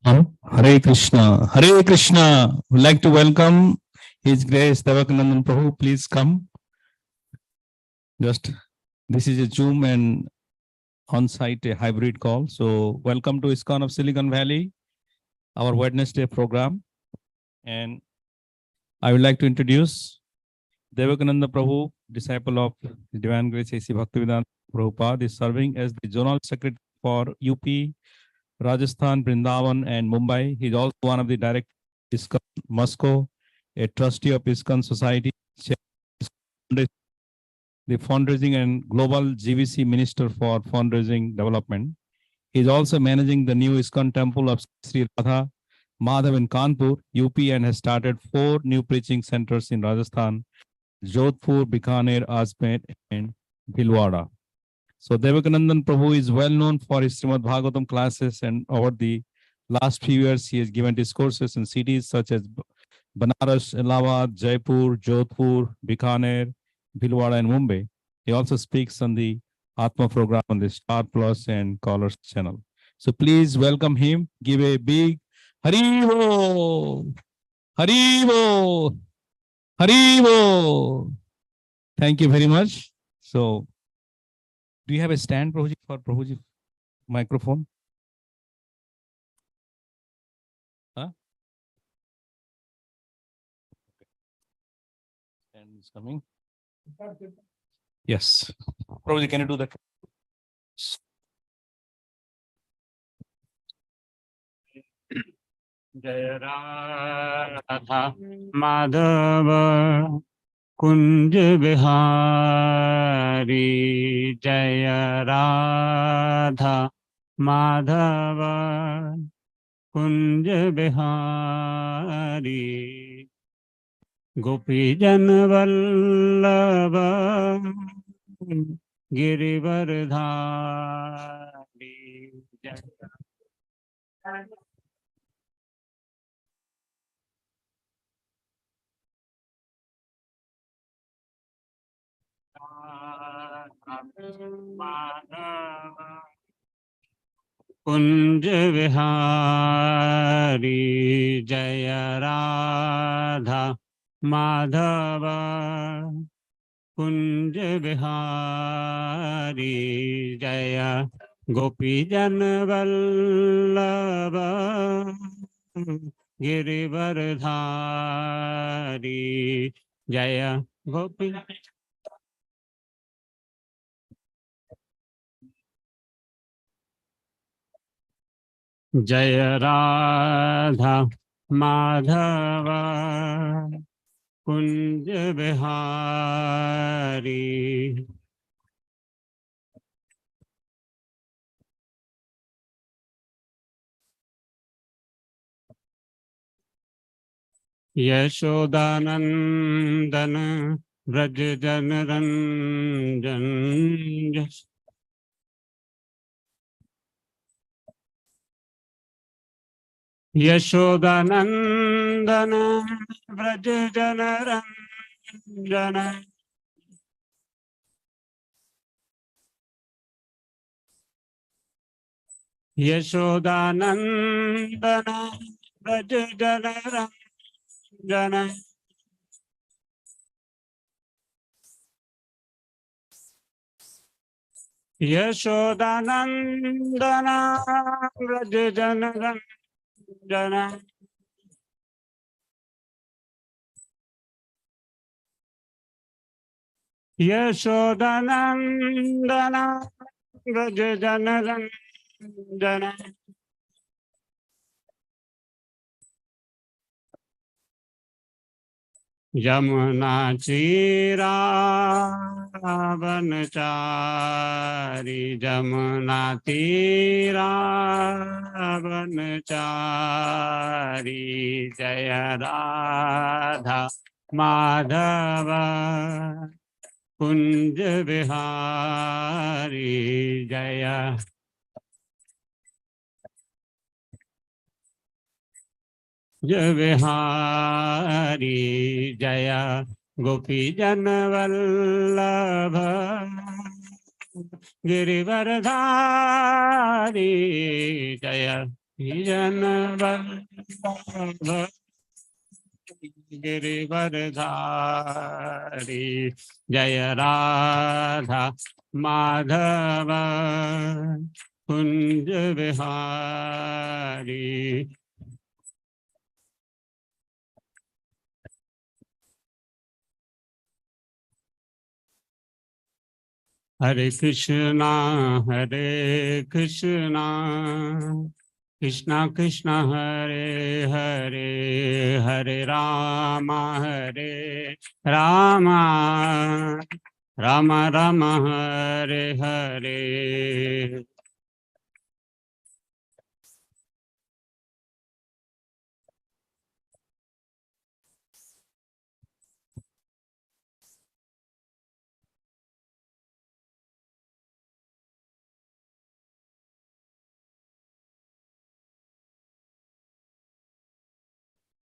Hare Krishna, Hare Krishna. Would like to welcome His Grace Devakinandan Prabhu. Please come. Just this is a Zoom and on-site a hybrid call. So welcome to ISKCON of Silicon Valley, our Wednesday program. And I would like to introduce Devakinanda Prabhu, disciple of Divine Grace A.C. Bhaktivedanta Prabhupada, is serving as the Zonal Secretary for UP, Rajasthan, Vrindavan, and Mumbai. He is also one of the directors of ISKCON Moscow, a trustee of ISKCON Society, the fundraising and global GVC minister for fundraising development. He is also managing the new ISKCON temple of Sri Katha Madhav in Kanpur, UP, and has started 4 new preaching centers in Rajasthan, Jodhpur, Bikaner, Ajmer, and Bhilwara. So Devakinandan Prabhu is well known for his Srimad Bhagavatam classes, and over the last few years, he has given discourses in cities such as Banaras, Allahabad, Jaipur, Jodhpur, Bikaner, Bhilwara, and Mumbai. He also speaks on the Atma program on the Star Plus and Callers channel. So please welcome him. Give a big Haribo, Haribo, Haribo. Thank you very much. So, do you have a stand, Prabhuji, for Prabhuji microphone? Huh? Stand is coming. Yes. Prabhuji, can you do that? Jaya Radha Madhava Kunj Bihari Jaya Radha Madhava Kunj Bihari Gopi Jan Vallabha Girivardhari Jaya Kunj Vihari Jaya Radha Madhava Kunj Vihari Jaya Gopi Jan Vallabha Girivardhari Jaya Gopi Jaya Radha Madhava Kunj Bihari Yashodanandana Braj Janaranjan Yashodanandana Braj Janaranjana Yashodanandana Braj Janaranjana Yashodanandana Braj Janaranjana Yashodanandana Braj Janaranjana Yamuna Tira Vanachari Jamuna Tira Vanachari Jaya Radha Madhava Kunj Vihari Jaya Jaya Vihari Jaya Gopi Jan Vallabha Girivardhari Jaya जन गिरिवरधारी जय राधा माधव कुंज विहारी। हरे कृष्णा कृष्णा कृष्णा हरे हरे, हरे राम राम राम हरे हरे।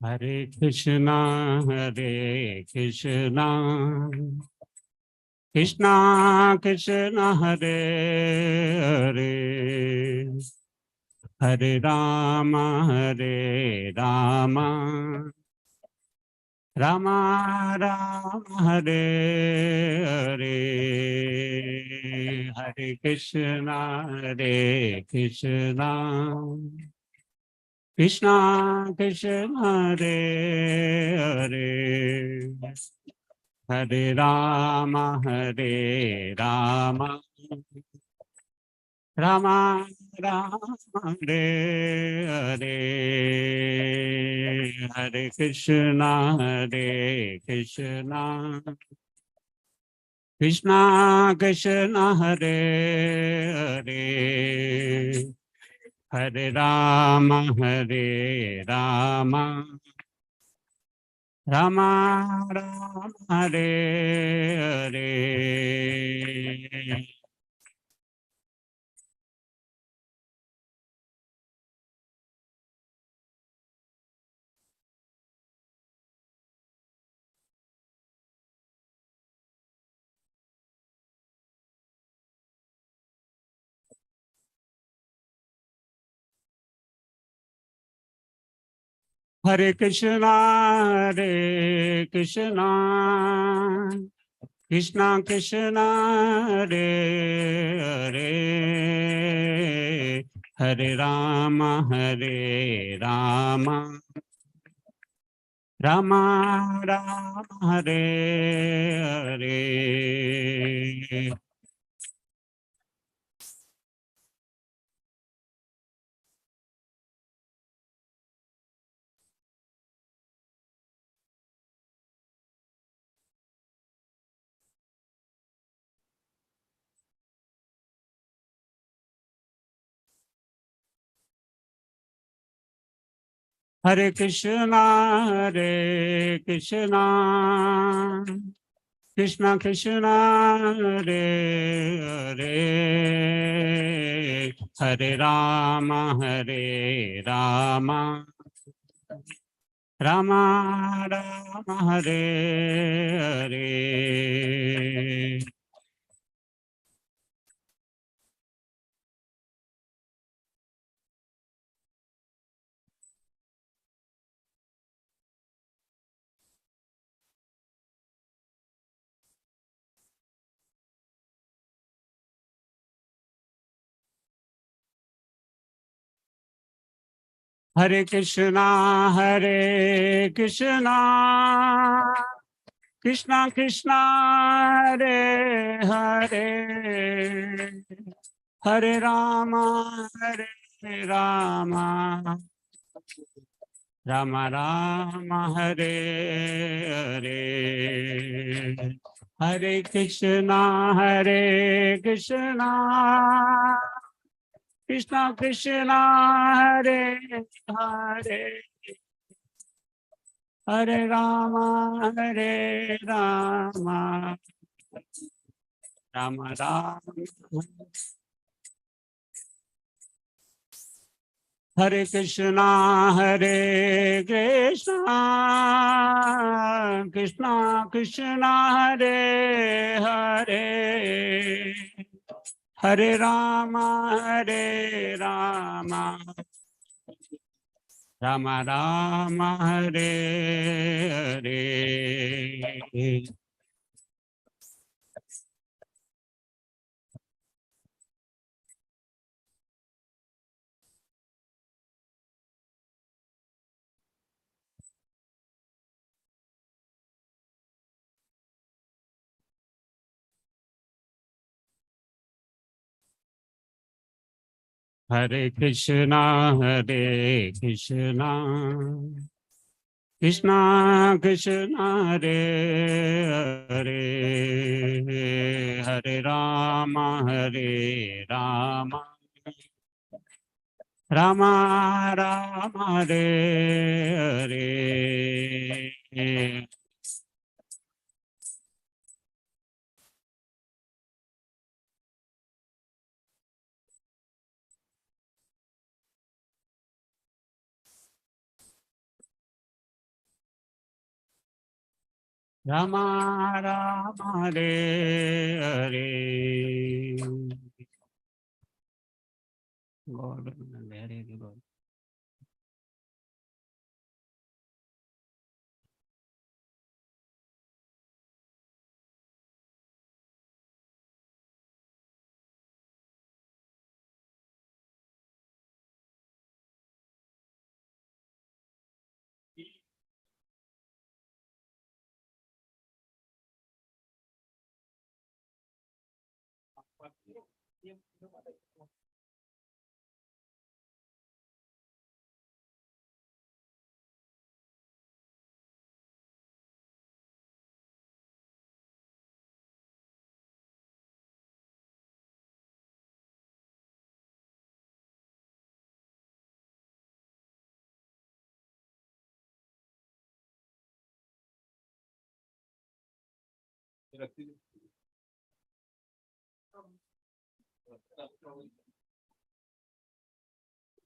हरे कृष्णा कृष्णा कृष्णा हरे हरे, हरे राम राम राम हरे हरे। हरे कृष्णा कृष्णा हरे हरे, हरे राम राम राम हरे हरे। हरे कृष्णा कृष्णा हरे हरे, हरे राम राम हरे हरे। हरे कृष्णा कृष्णा कृष्णा हरे हरे, हरे राम राम हरे हरे। हरे कृष्णा कृष्णा कृष्णा हरे हरे, हरे राम राम हरे हरे। हरे कृष्णा कृष्णा कृष्णा हरे हरे, हरे राम राम राम हरे हरे। हरे कृष्णा कृष्णा कृष्णा हरे हरे, हरे राम राम हरे कृष्णा कृष्णा हरे हरे, हरे Ram Rama Rama Hare Hare Hare Krishna Hare Krishna Krishna Krishna Hare Hare Hare Rama Hare Rama Rama Rama Hare Hare Rama Rama Hare Hare God, very good.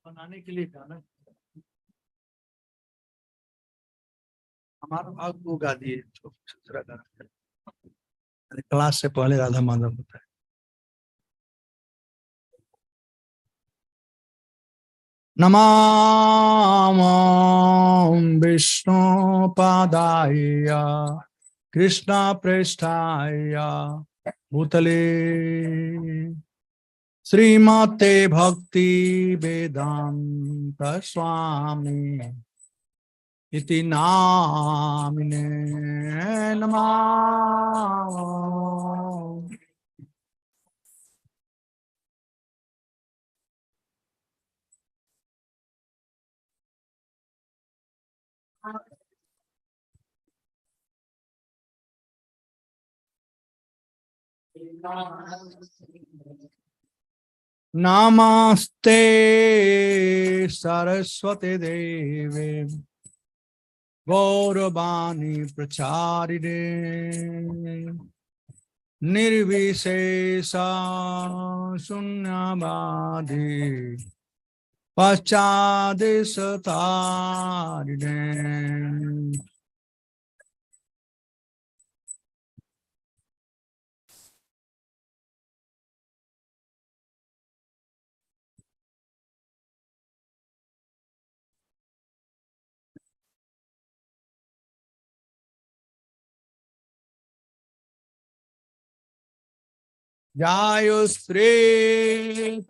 बनाने के लिए था ना, हमारा भाग वो गा दिए जो दूसरा गाना क्लास से पहले राधा माधव होता है। नमामि विष्णु पादाय कृष्ण पृष्ठाय भूतले श्रीमते भक्ति वेदांत स्वामी इति नामिने नमः। नमस्ते सरस्वती देवे गौरवाणी प्रचारिणे निर्विशेष शून्यवादी पश्चादेशतारिणे जय श्री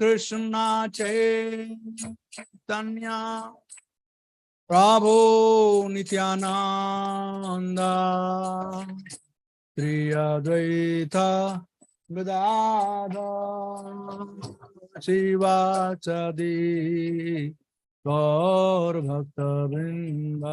कृष्ण चैतन्य प्रभु नित्यानंद श्री अद्वैत गदाधर शिवासदि गौर भक्त वृंद।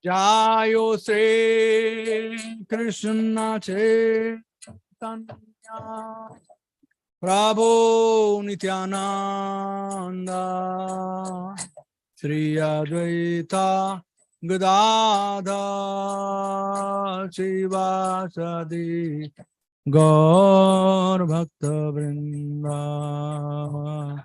जय श्री कृष्ण चैतन्य प्रभु Nityanand Shri Advaita Gadadhar Sivasadi Gaur Bhakta Vrinda.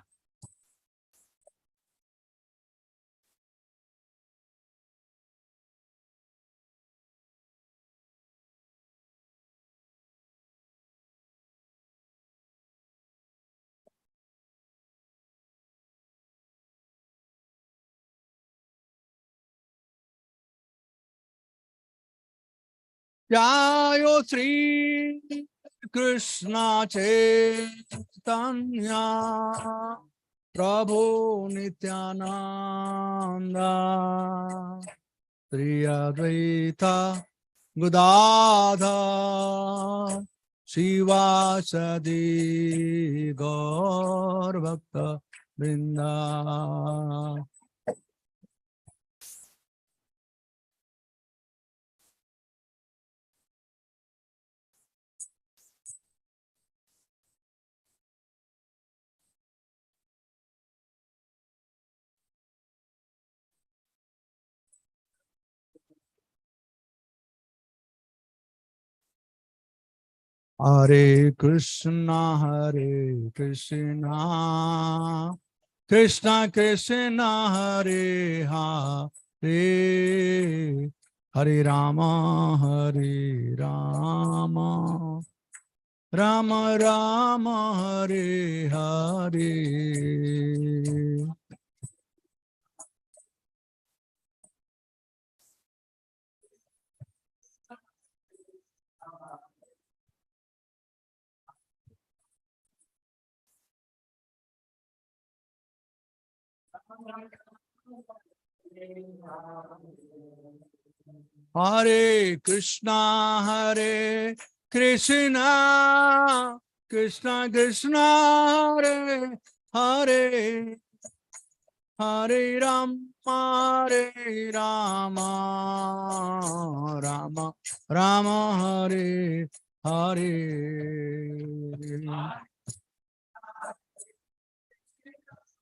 Jayo Sri Krishna Chaitanya Prabhu Nityananda Sri Advaita Gadadhar Sivasadi Gaur Bhakta Vrinda. Hare Krishna, Krishna Krishna, Hare Hare, Hare Rama, Rama Rama, Hare Hare. Hare Krishna, Krishna Krishna, Hare Hare, Hare Rama, Rama Rama, Hare Hare.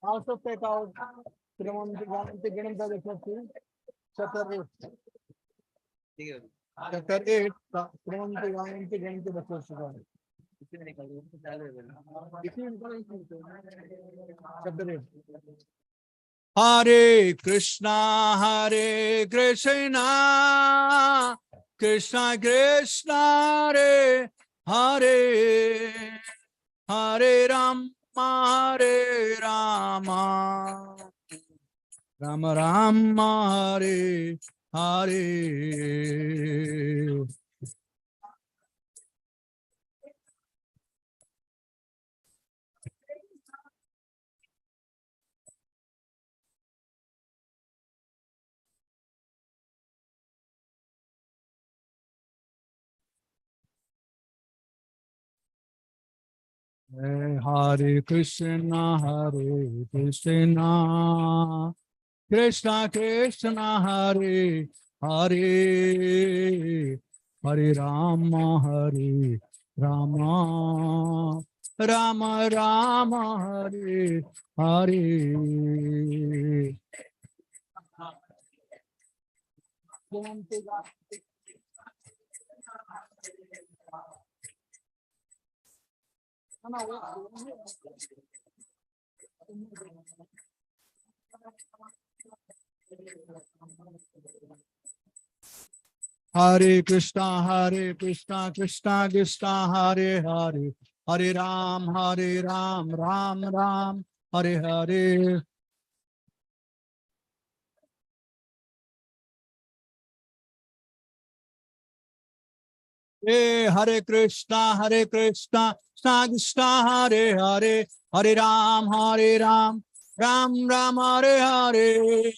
Also take out chapter 8. Chapter 8, chapter 8. Hare Krishna, Krishna Krishna, Hare Hare Rama, Rama Rama, Hare Hare. Hare Krishna, Krishna Krishna, Hare Hare, Hare Rama, Rama Rama, Hare Hare. Hare Krishna, Krishna Krishna, Hare Hare, Hare Ram, Ram Ram, Hare Hare. Hare Krishna, Krishna Krishna, Hare Hare, Hare Ram, Ram Ram, Hare Hare.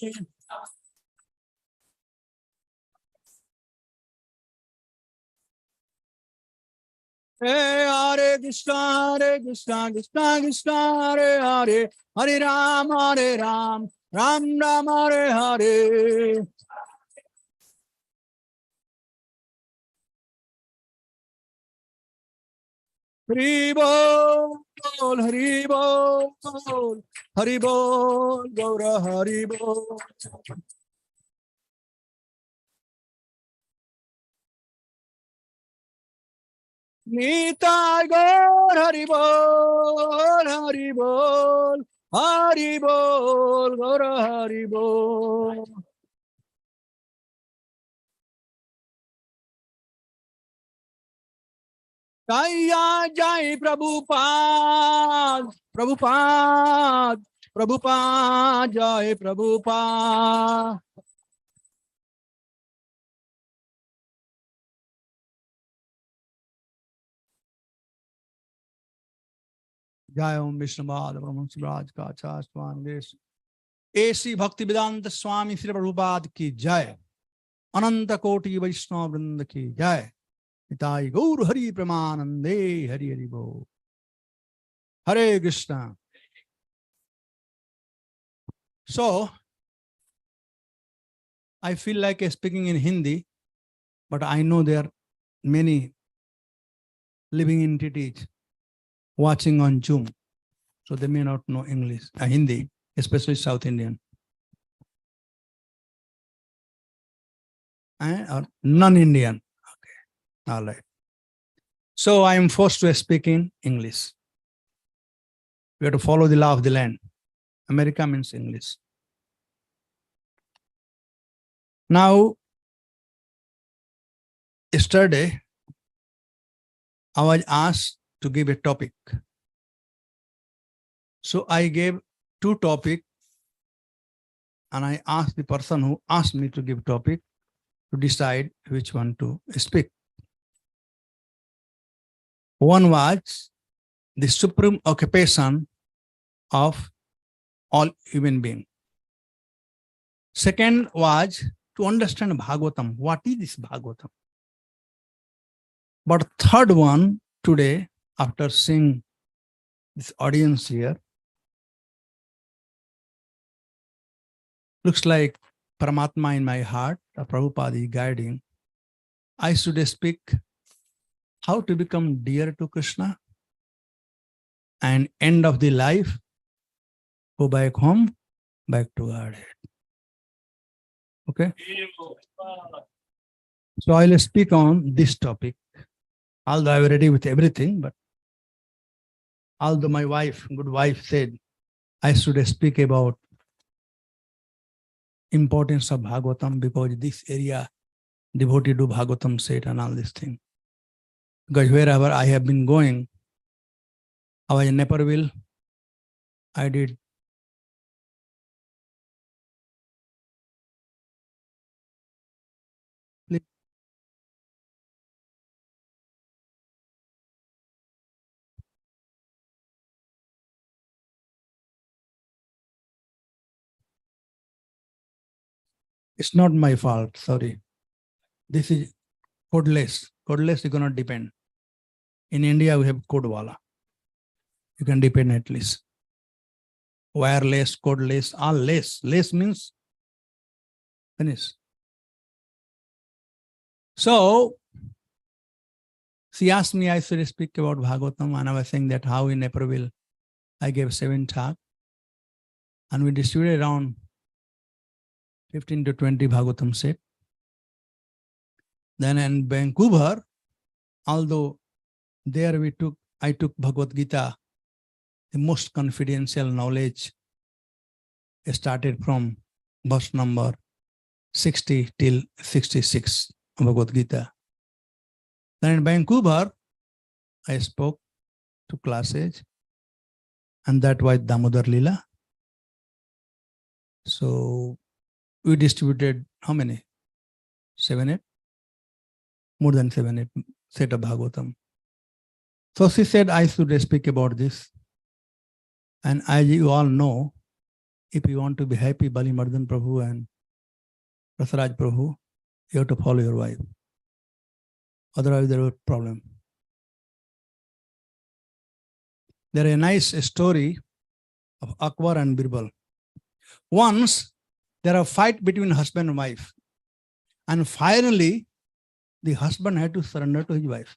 Hare Krishna, Krishna Krishna, Hare Hare, Hare Ram, Ram Ram, Hare Hare. Hari Bol, Hari Bol, Hari Bol, Gaura Hari Bol. Nitai Gaur Hari Bol, Hari Bol, Hari Bol, Gaur Hari Bol. Jaya Jai Prabhupada, Prabhupada, Prabhupada, Jai Prabhupada. Jai Om Vishnavad, Brahman Sivraj Kacha Swan Desh. A.C. Bhakti Vedanta Swami Sri Prabhupada ki Jai. Ananta Koti Vaishnava Vrinda ki Jai. Nitai Gaur Hari Pramanande Hari Hari Bo. Hare Krishna. So, I feel like speaking in Hindi, but I know there are many living entities watching on Zoom. So they may not know English, Hindi, especially South Indian. Or non-Indian. Okay. All right. So I am forced to speak in English. We have to follow the law of the land. America means English. Now, yesterday, I was asked to give a topic. So I gave 2 topics, and I asked the person who asked me to give topic to decide which one to speak. One was the supreme occupation of all human beings. Second was to understand Bhagavatam. What is this Bhagavatam? But third one today, after seeing this audience here, looks like Paramatma in my heart, Prabhupada is guiding. I should speak how to become dear to Krishna and end of the life, go back home, back to Godhead. Okay? So I'll speak on this topic. Although I'm ready with everything, but although my wife, good wife, said I should speak about importance of Bhagavatam because this area devotee do Bhagavatam set and all this thing. Because wherever I have been going, I was in Naperville, I did it's not my fault, sorry. This is codeless. Codeless you cannot depend. In India, we have code wala. You can depend at least. Wireless, codeless, all less. Less means finish. So, she asked me I should speak about Bhagavatam, and I was saying that how in Naperville I gave 7 talks, and we distributed around 15 to 20 Bhagavatam set. Then in Vancouver, although there I took Bhagavad Gita, the most confidential knowledge started from verse number 60 till 66 Bhagavad Gita. Then in Vancouver, I spoke to classes, and that was Damodar Lila. So we distributed how many? 7, 8? More than 7, 8 set of Bhagavatam. So she said I should speak about this. And as you all know, if you want to be happy, Bali Mardan Prabhu and Rasaraj Prabhu, you have to follow your wife. Otherwise, there will be a problem. There is a nice story of Akbar and Birbal. Once, there are a fight between husband and wife. And finally, the husband had to surrender to his wife.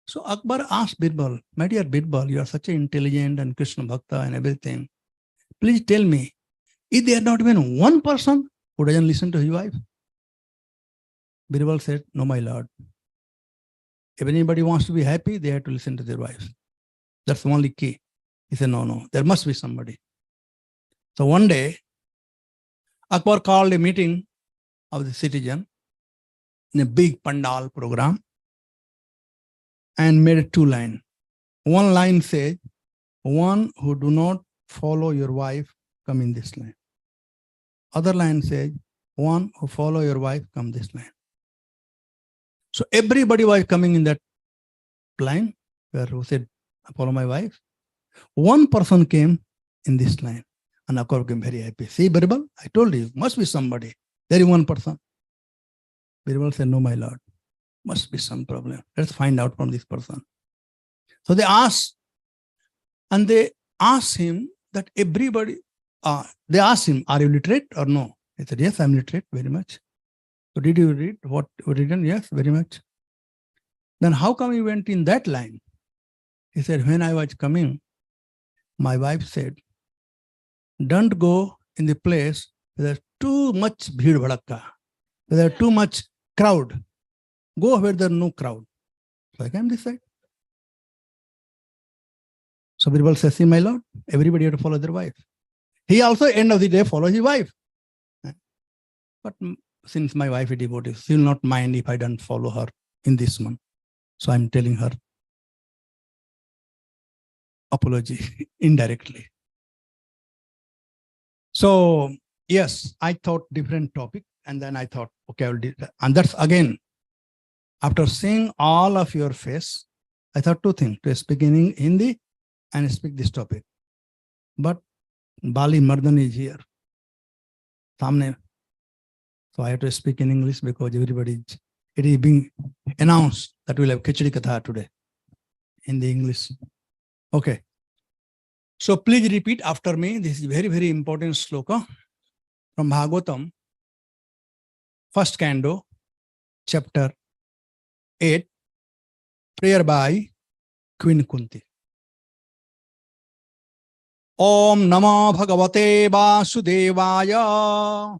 So Akbar asked Birbal, my dear Birbal, you are such an intelligent and Krishna Bhakta and everything. Please tell me, is there not even one person who doesn't listen to his wife? Birbal said, no, my lord. If anybody wants to be happy, they have to listen to their wife. That's the only key. He said, no, there must be somebody. So one day, Akbar called a meeting of the citizen in a big pandal program and made a 2 line. One line says, one who do not follow your wife, come in this line. Other line says, one who follow your wife, come this line. So everybody was coming in that line where who said, follow my wife. One person came in this line and Akbar became very happy. See, Birbal, I told you, must be somebody. There is one person. Birbal said, no, my lord, must be some problem. Let's find out from this person. So they asked, and they asked him that everybody, they asked him, are you literate or no? He said, yes, I'm literate, very much. So did you read what you written? Yes, very much. Then how come you went in that line? He said, when I was coming, my wife said, don't go in the place where there's too much bhid bhadakka, where there's too much crowd. Go where there's no crowd. So I came this side. So Birbal says, see, my lord, everybody have to follow their wife. He also, end of the day, follows his wife. But since my wife is devotee, she will not mind if I don't follow her in this month. So I'm telling her apology indirectly. So yes, I thought different topic, and then I thought, okay, I will do that. And that's again, after seeing all of your face, I thought 2 things, to speak in Hindi and speak this topic. But Bali Mardan is here. Samne. So I have to speak in English because it is being announced that we'll have Khichdi Katha today in the English. Okay. So please repeat after me. This is very, very important sloka from Bhagavatam, first canto, chapter 8, prayer by Queen Kunti. Om Namo Bhagavate Vasudevaya.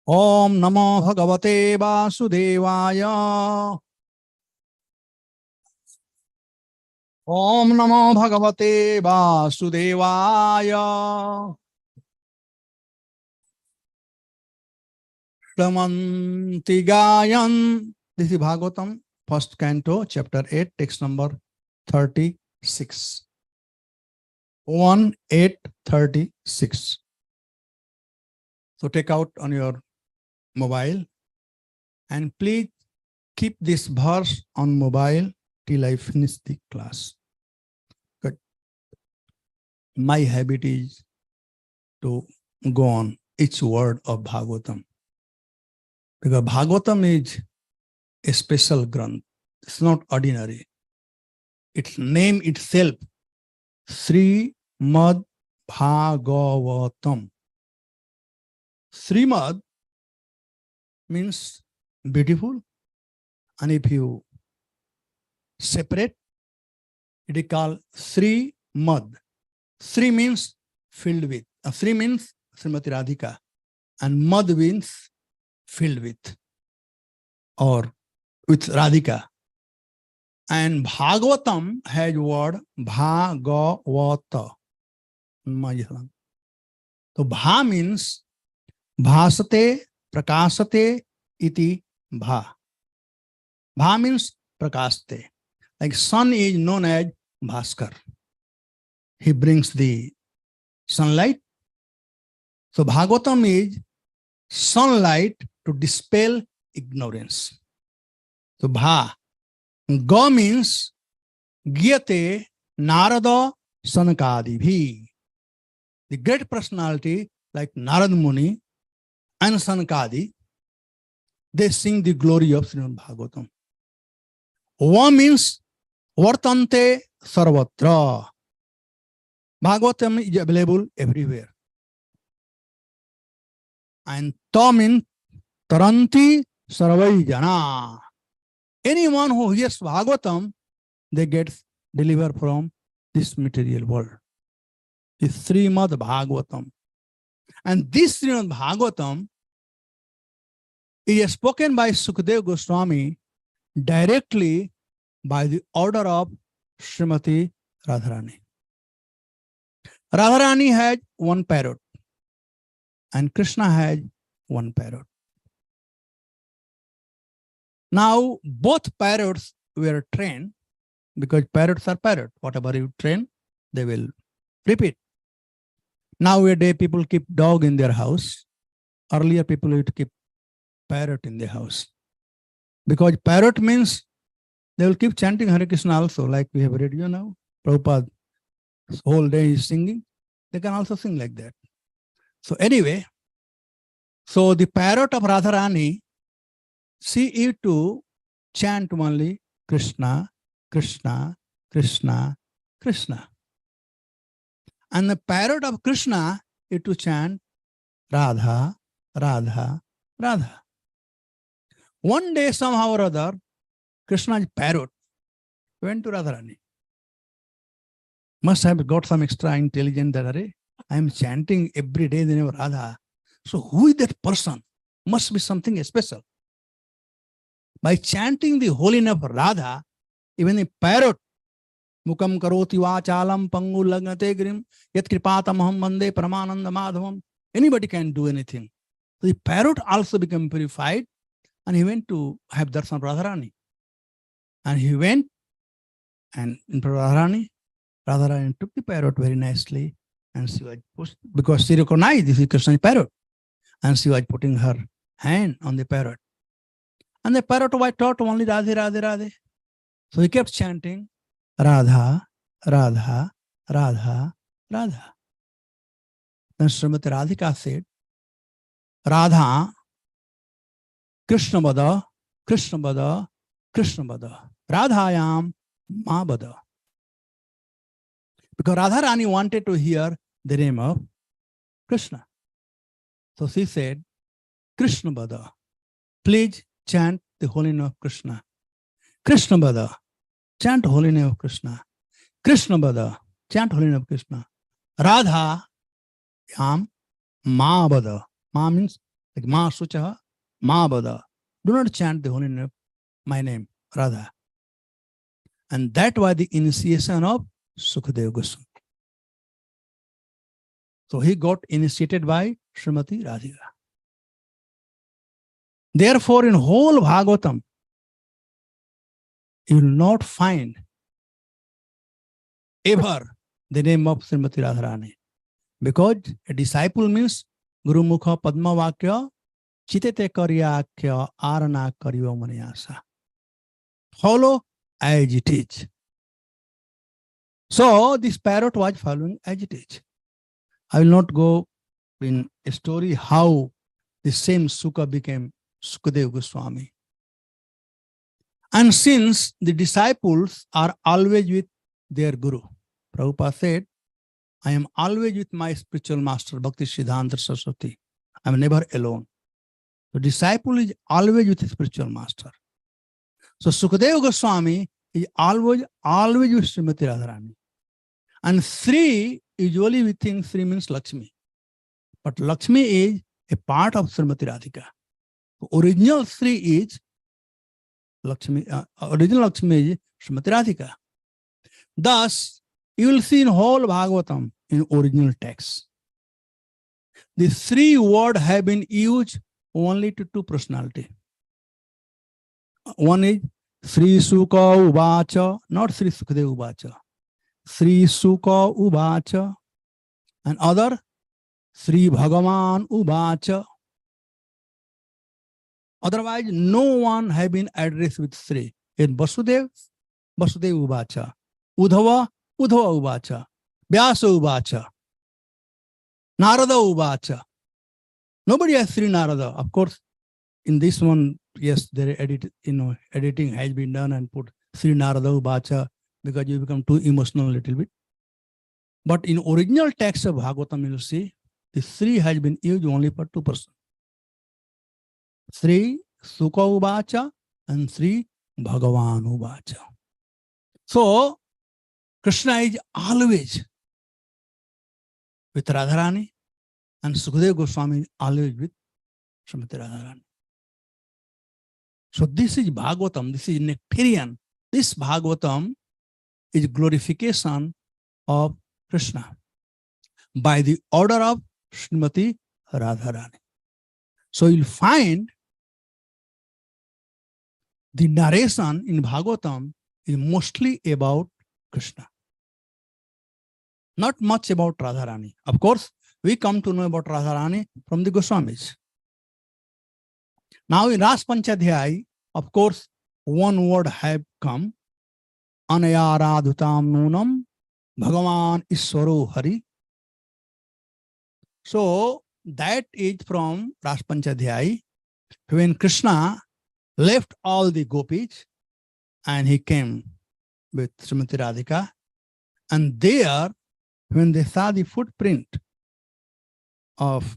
Om Namo Bhagavate Vasudevaya. Om Namo Bhagavate Vasudevaya. Shramanti Gayan. This is Bhagavatam, first canto, chapter 8, text number 36. 1-8-36. So take out on your mobile and please keep this verse on mobile till I finish the class. Good. My habit is to go on each word of Bhagavatam, because Bhagavatam is a special granth. It's not ordinary. Its name itself, Srimad Bhagavatam. Srimad means beautiful, and if you separate, it is called Srimad. Sri means filled with. Sri means Srimati Radhika, and Mad means filled with or with Radhika. And Bhagavatam has word Bhagavata. So Bha means Bhasate Prakasate iti Bha. Bha means Prakasate. Like sun is known as Bhaskar. He brings the sunlight. So Bhagavatam is sunlight to dispel ignorance. So Bha. Ga means Gyate Narada Sanakadibhi. The great personality like Narad Muni and Sanakadi, they sing the glory of Srimad Bhagavatam. Va means Vartante Sarvatra. Bhagavatam is available everywhere. And Ta means Taranti Sarvai Jana. Anyone who hears Bhagavatam, they get delivered from this material world. It's Srimad Bhagavatam. And this Srimad Bhagavatam is spoken by Sukadeva Goswami directly by the order of Srimati Radharani. Radharani had one parrot and Krishna had one parrot. Now, both parrots were trained because parrots are parrot. Whatever you train, they will repeat. Nowadays, people keep dog in their house. Earlier, people used to keep parrot in their house. Because parrot means they will keep chanting Hare Krishna also, like we have read, Prabhupada whole day is singing. They can also sing like that. So anyway, so the parrot of Radharani, she used to chant only Krishna, Krishna, Krishna, Krishna. And the parrot of Krishna used to chant Radha, Radha, Radha. One day, somehow or other, Krishna's parrot went to Radharani. Must have got some extra intelligence that I am chanting every day the name of Radha. So who is that person? Must be something special. By chanting the holy name of Radha, even the parrot, Mukam karoti vachalam pangu lagnate grim, yat kripatamaham mande paramananda madhavam, anybody can do anything. So the parrot also became purified and he went to have darshan of Radharani. And he went and in Radharani took the parrot very nicely and she was pushed, because she recognized this is Krishna's parrot. And she was putting her hand on the parrot. And the parrot was taught only Radhe, Radhe, Radhe. So he kept chanting Radha, Radha, Radha, Radha. Then Srimati Radhika said, Radha, Krishna Bada, Krishna Bada, Krishna Bada. Radhayam Ma Bada. Because Radharani wanted to hear the name of Krishna. So she said, Krishna Bada, please chant the holy name of Krishna. Krishna Bada, chant the holy name of Krishna. Krishna Bada, chant holy name of Krishna. Radha Yam Ma Bada. Ma means like Ma Sucha, Ma Bada. Do not chant the holy name of my name, Radha. And that was the initiation of Sukadeva Goswami. So he got initiated by Srimati Radhika. Therefore, in whole Bhagavatam, you will not find ever the name of Srimati Radharani. Because a disciple means Guru Mukha Padma Vakya Chitete Karyakya Arana Karyo Maniyasa. Follow as it is. So this parrot was following as it is. I will not go in a story how the same Sukha became Sukadeva Goswami. And since the disciples are always with their Guru, Prabhupada said, I am always with my spiritual master, Bhakti Siddhanta Saraswati. I am never alone. The disciple is always with his spiritual master. So Sukadeva Goswami is always with Srimati Radharani. And Sri, usually we think Sri means Lakshmi. But Lakshmi is a part of Srimati Radhika. Original Sri is Lakshmi, original Lakshmi is Srimati Radhika. Thus, you will see in whole Bhagavatam in original text. The Sri word have been used only to two personality. One is Sri Sukha Uvacha, not Sri Sukadeva Uvacha. Sri Sukha Uvacha, and other Sri Bhagavan Uvacha. Otherwise, no one have been addressed with Sri. In Vasudev, Vasudev Uvacha. Udhava, Udhava Uvacha. Vyasa Uvacha. Narada Uvacha. Nobody has Sri Narada. Of course, in this one, yes, there editing has been done and put Sri Narada Uvacha because you become too emotional a little bit. But in original text of Bhagavatam, you see, the Sri has been used only for two persons. Sri Sukha Uvacha and Sri Bhagavan Uvacha. So, Krishna is always with Radharani and Sukadeva Goswami is always with Srimati Radharani. So this is Bhagavatam, this is nectarian. This Bhagavatam is glorification of Krishna by the order of Srimati Radharani. So you'll find the narration in Bhagavatam is mostly about Krishna. Not much about Radharani. Of course, we come to know about Radharani from the Goswamis. Now in Ras Panchadhyay, of course, one word have come. Anaya radhutam nunam Bhagavan Iswaro Hari. So that is from Ras Panchadhyay, when Krishna left all the gopis and he came with Srimati Radhika. And there, when they saw the footprint of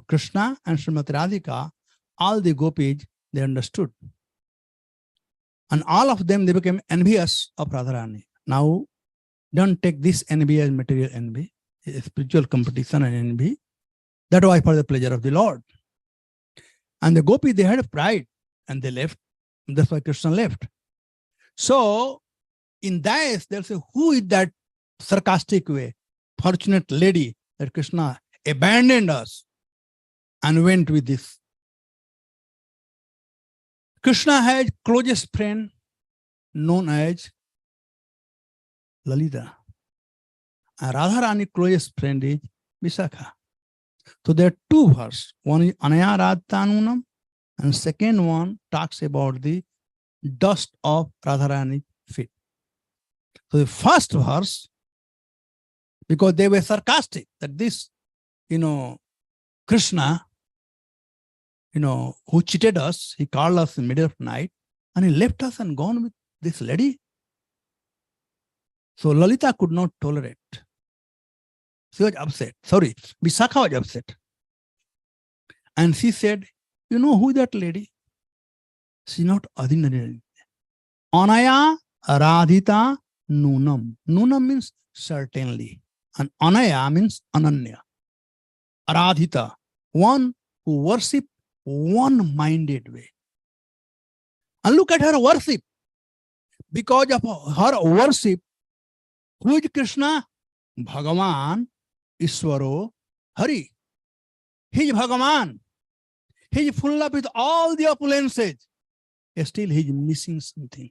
Krishna and Srimati Radhika, all the gopis, they understood. And all of them, they became envious of Radharani. Now, don't take this envy as material envy, spiritual competition and envy. That was for the pleasure of the Lord. And the gopis, they had pride and they left. That's why Krishna left. So, in that, they'll say, who is that sarcastic way, fortunate lady that Krishna abandoned us and went with this? Krishna has closest friend known as Lalita. And Radharani closest friend is Visakha. So there are two verses. One is Anaya Radhanunam, and second one talks about the dust of Radharani's feet. So the first verse, because they were sarcastic, that this, Krishna, who cheated us, he called us in the middle of the night, and he left us and gone with this lady. So Lalita could not tolerate. She was upset. Sorry, Visakha was upset. And she said, you know who that lady? She's not ordinary. Anaya Radhita Nunam. Nunam means certainly. And Anaya means Ananya. Radhita, one who worship one-minded way. And look at her worship. Because of her worship, who is Krishna? Bhagavan Iswaro Hari. He is Bhagavan. He is full up with all the opulences. Still he is missing something.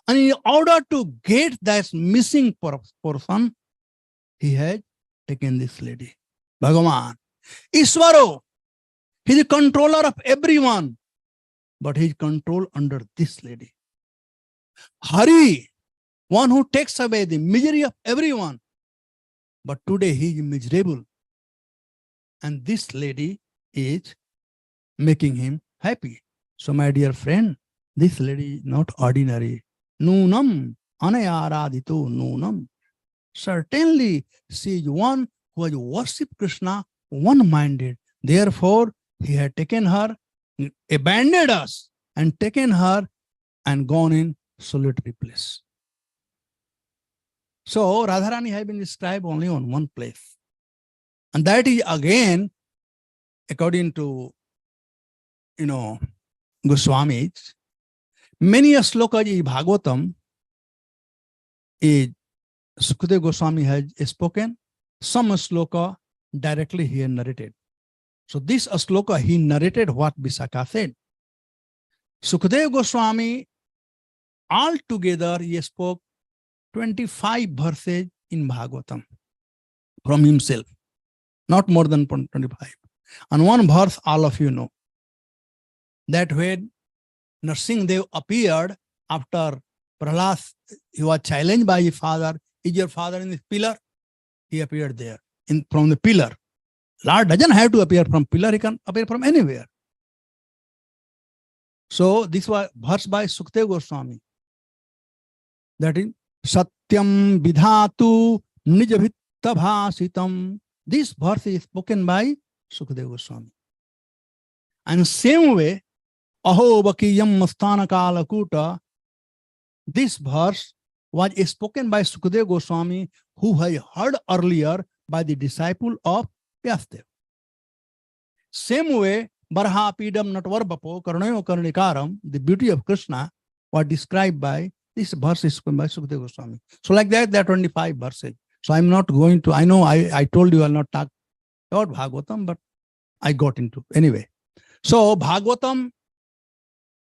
And in order to get that missing portion, he had taken this lady. Bhagavan Iswaro. He is the controller of everyone, but he is controlled under this lady. Hari, one who takes away the misery of everyone, but today he is miserable. And this lady is making him happy. So my dear friend, this lady is not ordinary. Nunam, anayaradito nunam. Certainly, she is one who has worshipped Krishna one-minded. Therefore, he had taken her, abandoned us, and taken her and gone in solitary place. So Radharani has been described only on one place. And that is again, according to, Goswamis, many a sloka in Bhagavatam is Sukadeva Goswami has spoken, some sloka directly he narrated. So this sloka, he narrated what Visakha said. Sukadeva Goswami, altogether, he spoke 25 verses in Bhagavatam from himself, not more than 25. And one verse, all of you know, that when Nrsimhadev appeared after Prahlad, he was challenged by his father, is your father in this pillar? He appeared there from the pillar. Lord doesn't have to appear from pillar, he can appear from anywhere. So this was verse by Sukadeva Goswami. That is, Satyam Vidhatu Nijabhitta Bhasitam. This verse is spoken by Sukadeva Goswami. And same way, Aho Bakiyam Mastana Kalakuta, this verse was spoken by Sukadeva Goswami, who had heard earlier by the disciple of Vyasadeva. Same way, Barha Pidam Natvarbapo Karnayo Karnikaram, the beauty of Krishna was described by this verse is by Sukadeva Goswami. So like that, there are 25 verses. So I'm not going to, I know I told you I'll not talk about Bhagavatam, but I got into. Anyway, so Bhagavatam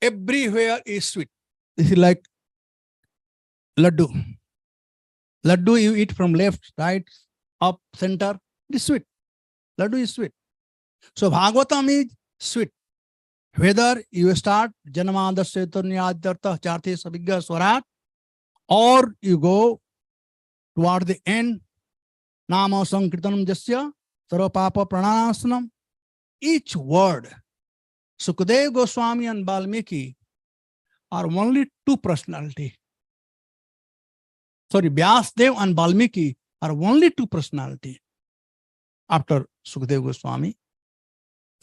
everywhere is sweet. This is like laddu. Laddu you eat from left, right, up, center. It is sweet. Laddu is sweet. So Bhagavatam is sweet. Whether you start Janamadasya Turnyadharta Charte Sabigya Swarat, or you go toward the end, Nama Sankirtanam Jasya, Sarvapapa Prananasanam, each word, Sukadeva Goswami and Valmiki are only two personalities. Sorry, Vyasdev and Valmiki are only two personalities after Sukadeva Goswami.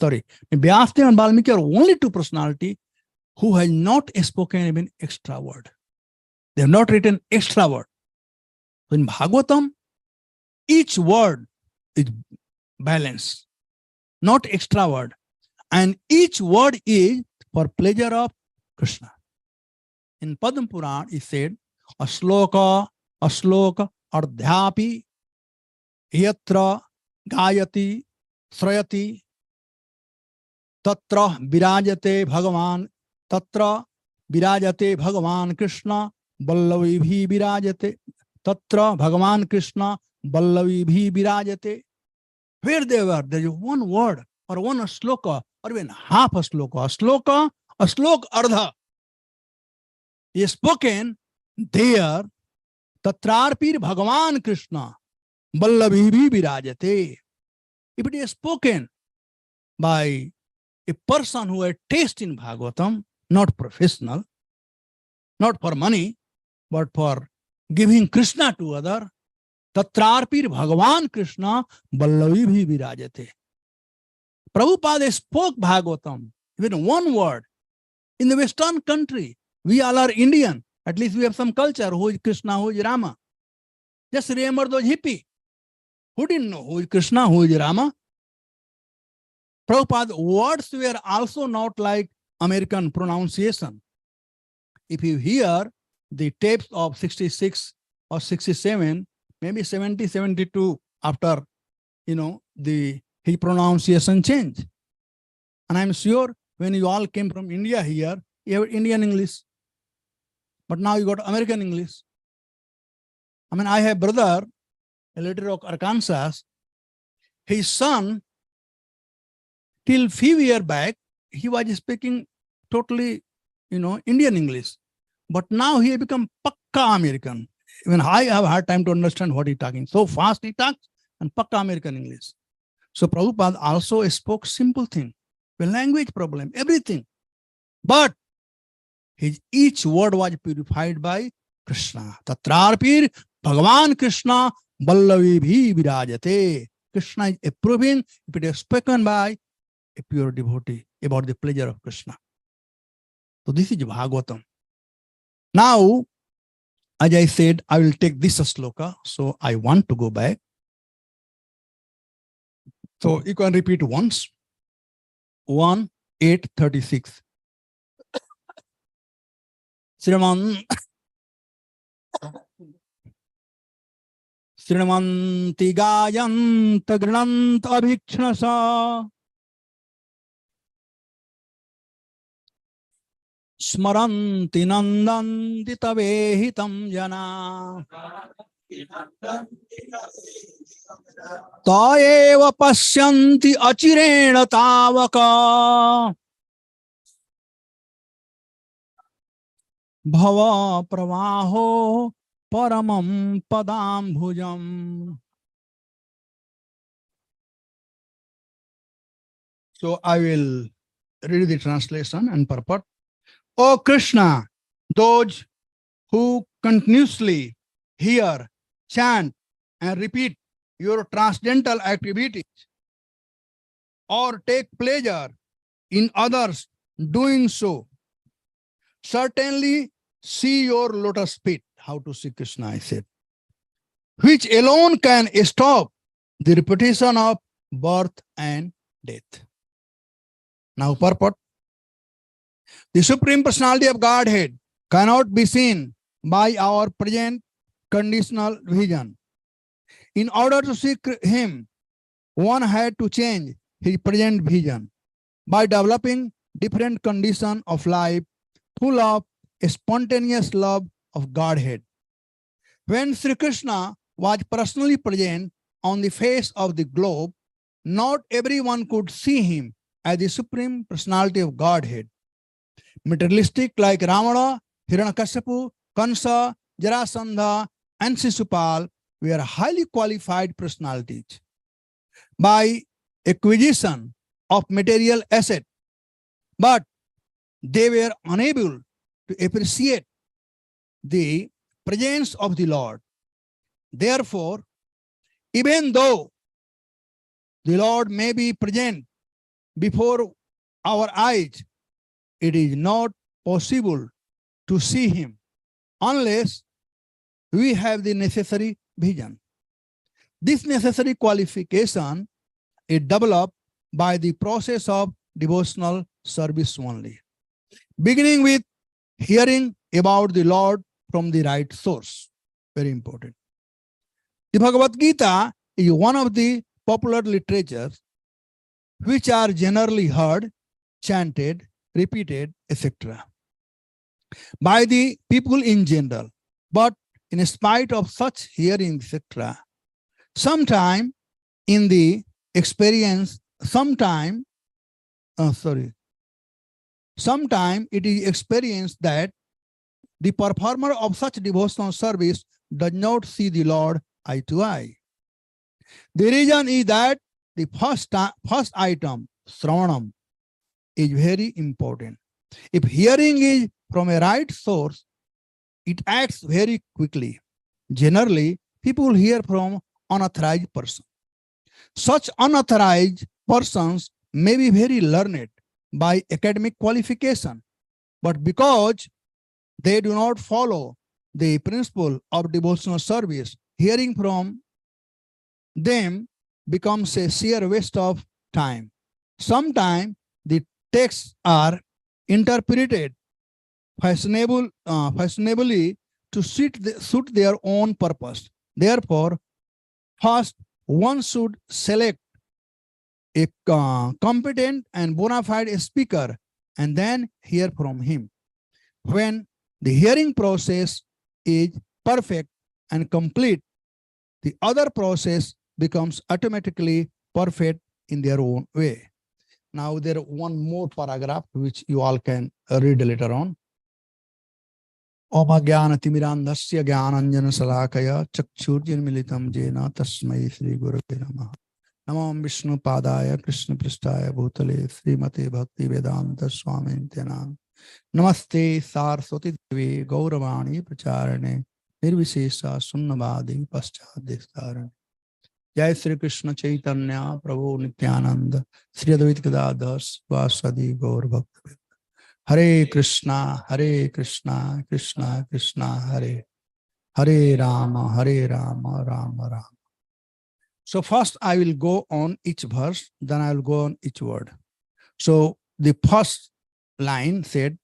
Sorry, Vyasdev and Valmiki are only two personalities who have not spoken even extra word. They have not written extra word. So in Bhagavatam, each word is balanced, not extra word. And each word is for pleasure of Krishna. In Padma Puran, it said, Ashloka, Ardhyapi, Yatra, Gayati, Srayati, Tatra, Virajate, Bhagavan, Krishna, Ballavi bhi Virajate, Tatra, Bhagavan, Krishna, Ballavi bhi Virajate. Where they were, there is one word or one sloka or even half a sloka, a slok ardha is spoken there. Tatrarpir Bhagavan Krishna, Ballavi bhi Virajate. If it is spoken by a person who has taste in Bhagavatam, not professional, not for money, but for giving Krishna to other, Tatrarpir Bhagavan Krishna, Ballavi bhi Virajate. Prabhupada spoke Bhagavatam, even one word. In the Western country, we all are Indian. At least we have some culture. Who is Krishna, who is Rama? Just remember those hippies who didn't know who is Krishna, who is Rama. Prabhupada words were also not like American pronunciation. If you hear the tapes of 66 or 67, maybe 70, 72 after, his pronunciation change. And I'm sure when you all came from India here, you have Indian English. But now you got American English. I mean, I have a brother, a leader of Arkansas. His son, till few years back, he was speaking totally, Indian English. But now he has become Pakka American. Even I have a hard time to understand what he's talking. So fast he talks and Pakka American English. So Prabhupada also spoke simple thing, the language problem, everything. But his each word was purified by Krishna. Tatrarpir Bhagavan Krishna Ballavi bhi Virajate. Krishna is approving if it is spoken by a pure devotee about the pleasure of Krishna. So this is Bhagavatam. Now, as I said, I will take this sloka. So I want to go back. So you can repeat once. 1:8:36. Srimanti gayanta grananta abhikšnasa smaranti nandanti tavehitam jana taeva pasyanti achirena tavaka bhava pravaho paramam padambhujam. So I will read the translation and purport. O Krishna, those who continuously hear, chant, and repeat your transcendental activities or take pleasure in others doing so, certainly see your lotus feet. How to see Krishna, I said, which alone can stop the repetition of birth and death. Now purport. The Supreme Personality of Godhead cannot be seen by our present conditional vision. In order to see him, one had to change his present vision by developing different conditions of life full of a spontaneous love of Godhead. When Sri Krishna was personally present on the face of the globe, not everyone could see him as the Supreme Personality of Godhead. Materialistic like Ravana, Hiranyakashipu, Kansa, Jarasandha, and Sisupal were highly qualified personalities. By acquisition of material asset, but they were unable to appreciate the presence of the Lord. Therefore, even though the Lord may be present before our eyes, it is not possible to see him unless we have the necessary vision. This necessary qualification is developed by the process of devotional service only, beginning with hearing about the Lord from the right source. Very important. The Bhagavad Gita is one of the popular literatures which are generally heard, chanted, repeated, etc. by the people in general. But in spite of such hearing, etc., sometime in the experience, sometime it is experienced that the performer of such devotional service does not see the Lord eye to eye. The reason is that the first item, Sravanam, is very important. If hearing is from a right source, it acts very quickly. Generally, people hear from unauthorized persons. Such unauthorized persons may be very learned by academic qualification, but because they do not follow the principle of devotional service, hearing from them becomes a sheer waste of time. Sometimes the texts are interpreted fashionably to suit their own purpose. Therefore, first one should select a competent and bona fide speaker and then hear from him. When the hearing process is perfect and complete, the other process becomes automatically perfect in their own way. Now there is one more paragraph which you all can read later on. Om Jnana Timirandasya Jnananjana Salakaya Chakshurjinmilitam Jena Tasmai Sri Gurave Namaha. Namam Vishnu Padaya Krishna Pristaya Bhutale Srimate Bhakti Vedanta Swami Nityanand. Namaste Saraswati Devi Gauravani Pracharane Nirvishesha Sunnavadi Paschadestarane. Jai Sri Krishna Chaitanya Prabhu Nityananda Sri Advaita Gadadhar Vasadi Gaur Bhakta. Hare Krishna, Krishna Krishna, Hare Rama, Rama Rama. So first I will go on each verse, then I will go on each word. So the first line said,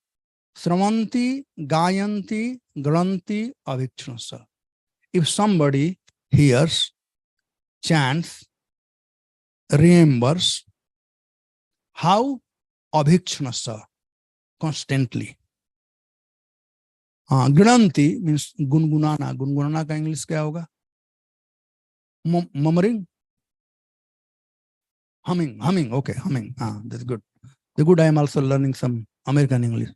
Sravanti, Gayanti, Granti, Avikshunasa. If somebody hears, chants, remembers, how? Avikshunasa, constantly. Granti means gungunana. Gungunana का English क्या होगा? Murmuring? Humming. Okay, humming. That's good. The good. I am also learning some American English.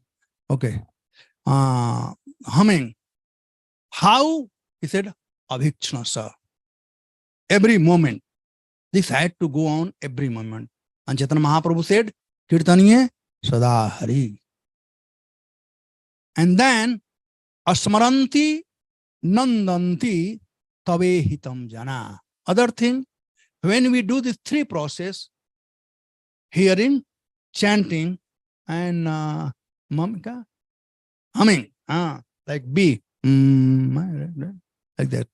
Okay. Humming. How? He said, Avikshunasa. Every moment. This had to go on every moment. And Chaitanya Mahaprabhu said, Kirtaniye Sada Hari. And then, Asmaranti Nandanti Tave Hitam Jana. Other thing, when we do these three process, hearing, chanting, and humming, like B, like that.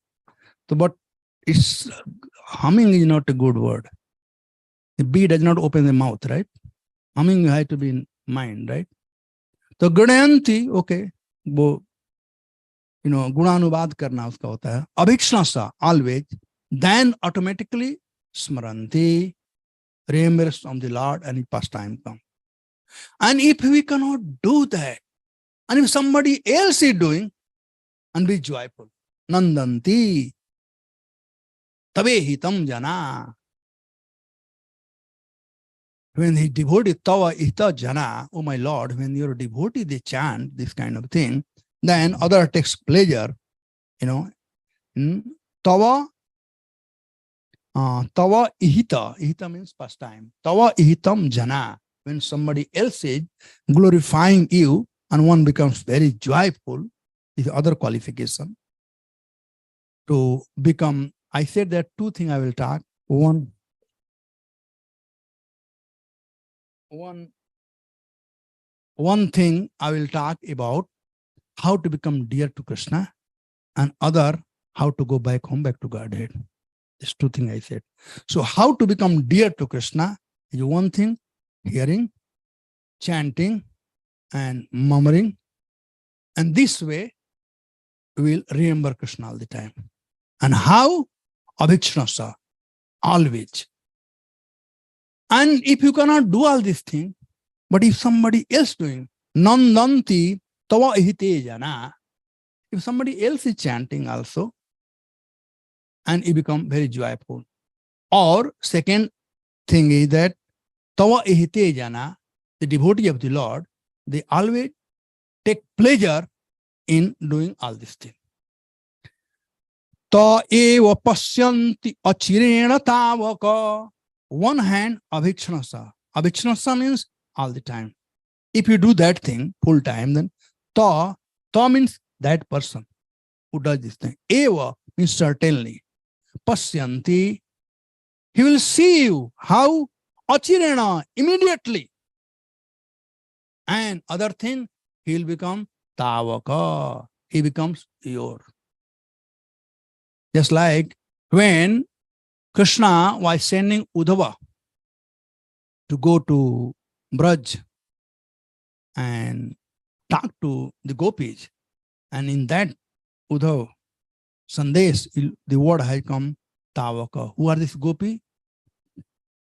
So, but it's humming is not a good word. The B does not open the mouth, right? Humming has to be in mind, right? तो गणयंती, okay, वो गुणानुवाद करना उसका होता है. अभिक्ष्णसा, always, then automatically smaranti, remembers on the Lord and pastime come. And if we cannot do that, and if somebody else is doing, and be joyful, nandanti, tavehitam jana. When he devotee tava ita jana, oh my Lord, when you're a devotee, they chant this kind of thing, then other takes pleasure, Tava, tava ihita, ihita means pastime. Tava ihitam jana, when somebody else is glorifying you and one becomes very joyful, is other qualification. To become, I said that two things I will talk. One thing I will talk about how to become dear to Krishna, and other how to go back home, back to Godhead. These two things I said. So how to become dear to Krishna is one thing, hearing, chanting, and murmuring. And this way, we will remember Krishna all the time. And how? Abhichnasa, always. And if you cannot do all these things, but if somebody else doing, nandanti tava ihite jana, if somebody else is chanting also, and you become very joyful. Or second thing is that tava ihite jana, the devotee of the Lord, they always take pleasure in doing all these things. Ta eva pasyanti achirena tavaka. One hand, abhichnasa. Abhichnasa means all the time. If you do that thing full time, then ta means that person who does this thing. Eva means certainly. Pasyanti, he will see you. How? Achirena, immediately. And other thing, he will become tavaka. He becomes your. Just like when Krishna was sending Uddhava to go to Braj and talk to the gopis, and in that Uddhava Sandesh, the word has come Tavaka. Who are these gopi?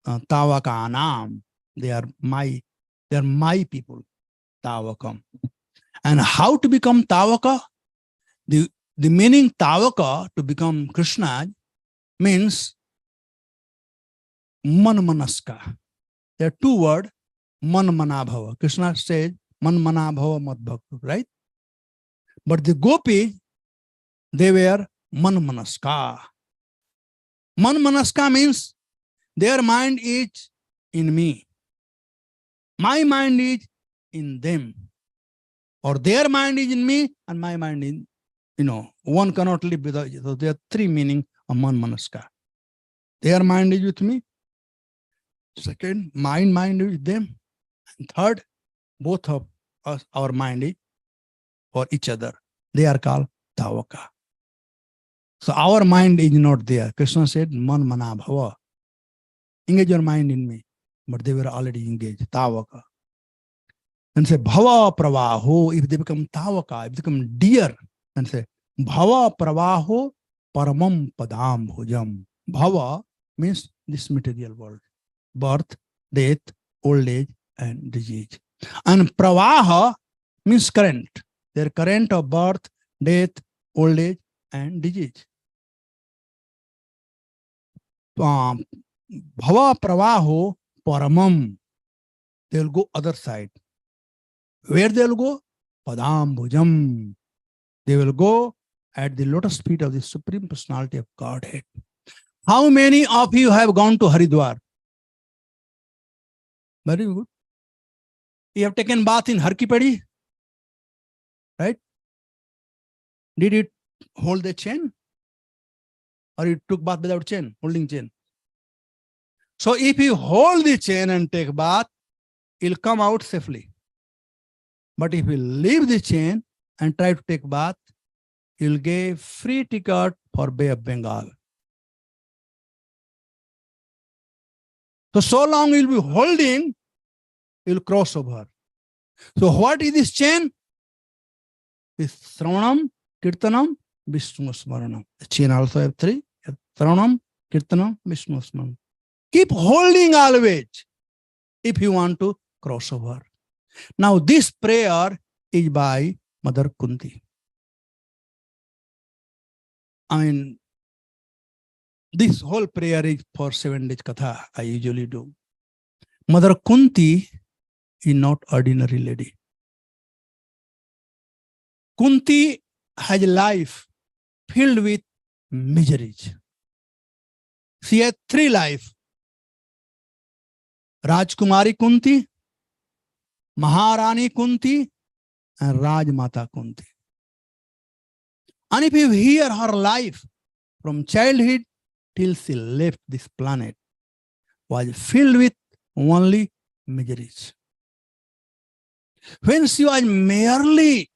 Tavaka Anam. They are my people. Tavaka. And how to become Tavaka? The meaning Tavaka, to become Krishna, means manmanaska. There are two words, manmanabhava. Krishna says manmanabhava madbhakta, right? But the gopi, they were manmanaska. Manmanaska means their mind is in me. My mind is in them. Or their mind is in me and my mind in, one cannot live without it. So there are three meanings of manmanaska. Their mind is with me. Second, my mind is with them. And third, both of us, our mind is for each other. They are called Tavaka. So our mind is not there. Krishna said, Man mana bhava. Engage your mind in me. But they were already engaged. Tavaka. And say, Bhava pravaho. If they become Tavaka, if they become dear, then say, Bhava pravaho paramam padam bhujam. Bhava means this material world. Birth, death, old age, and disease. And pravaha means current. Their current of birth, death, old age, and disease. Bhava pravaho paramam. They will go other side. Where they will go? Padam bhujam. They will go at the lotus feet of the Supreme Personality of Godhead. How many of you have gone to Haridwar? Very good. You have taken bath in Har Ki Padi? Right? Did it hold the chain? Or you took bath without chain, holding chain? So if you hold the chain and take bath, you'll come out safely. But if you leave the chain and try to take bath, you'll get free ticket for Bay of Bengal. So long you'll be holding, you will cross over. So what is this chain? This Sravanam, Kirtanam, Vishnu Smaranam. The chain also have three. Sravanam, Kirtanam, Vishnu Smaranam. Keep holding always if you want to cross over. Now this prayer is by Mother Kunti. I mean, this whole prayer is for 7 days Katha, I usually do. Mother Kunti is not ordinary lady. Kunti has a life filled with miseries. She had 3 lives. Rajkumari Kunti, Maharani Kunti, and Rajmata Kunti. And if you hear her life from childhood till she left this planet, was filled with only miseries. When she was merely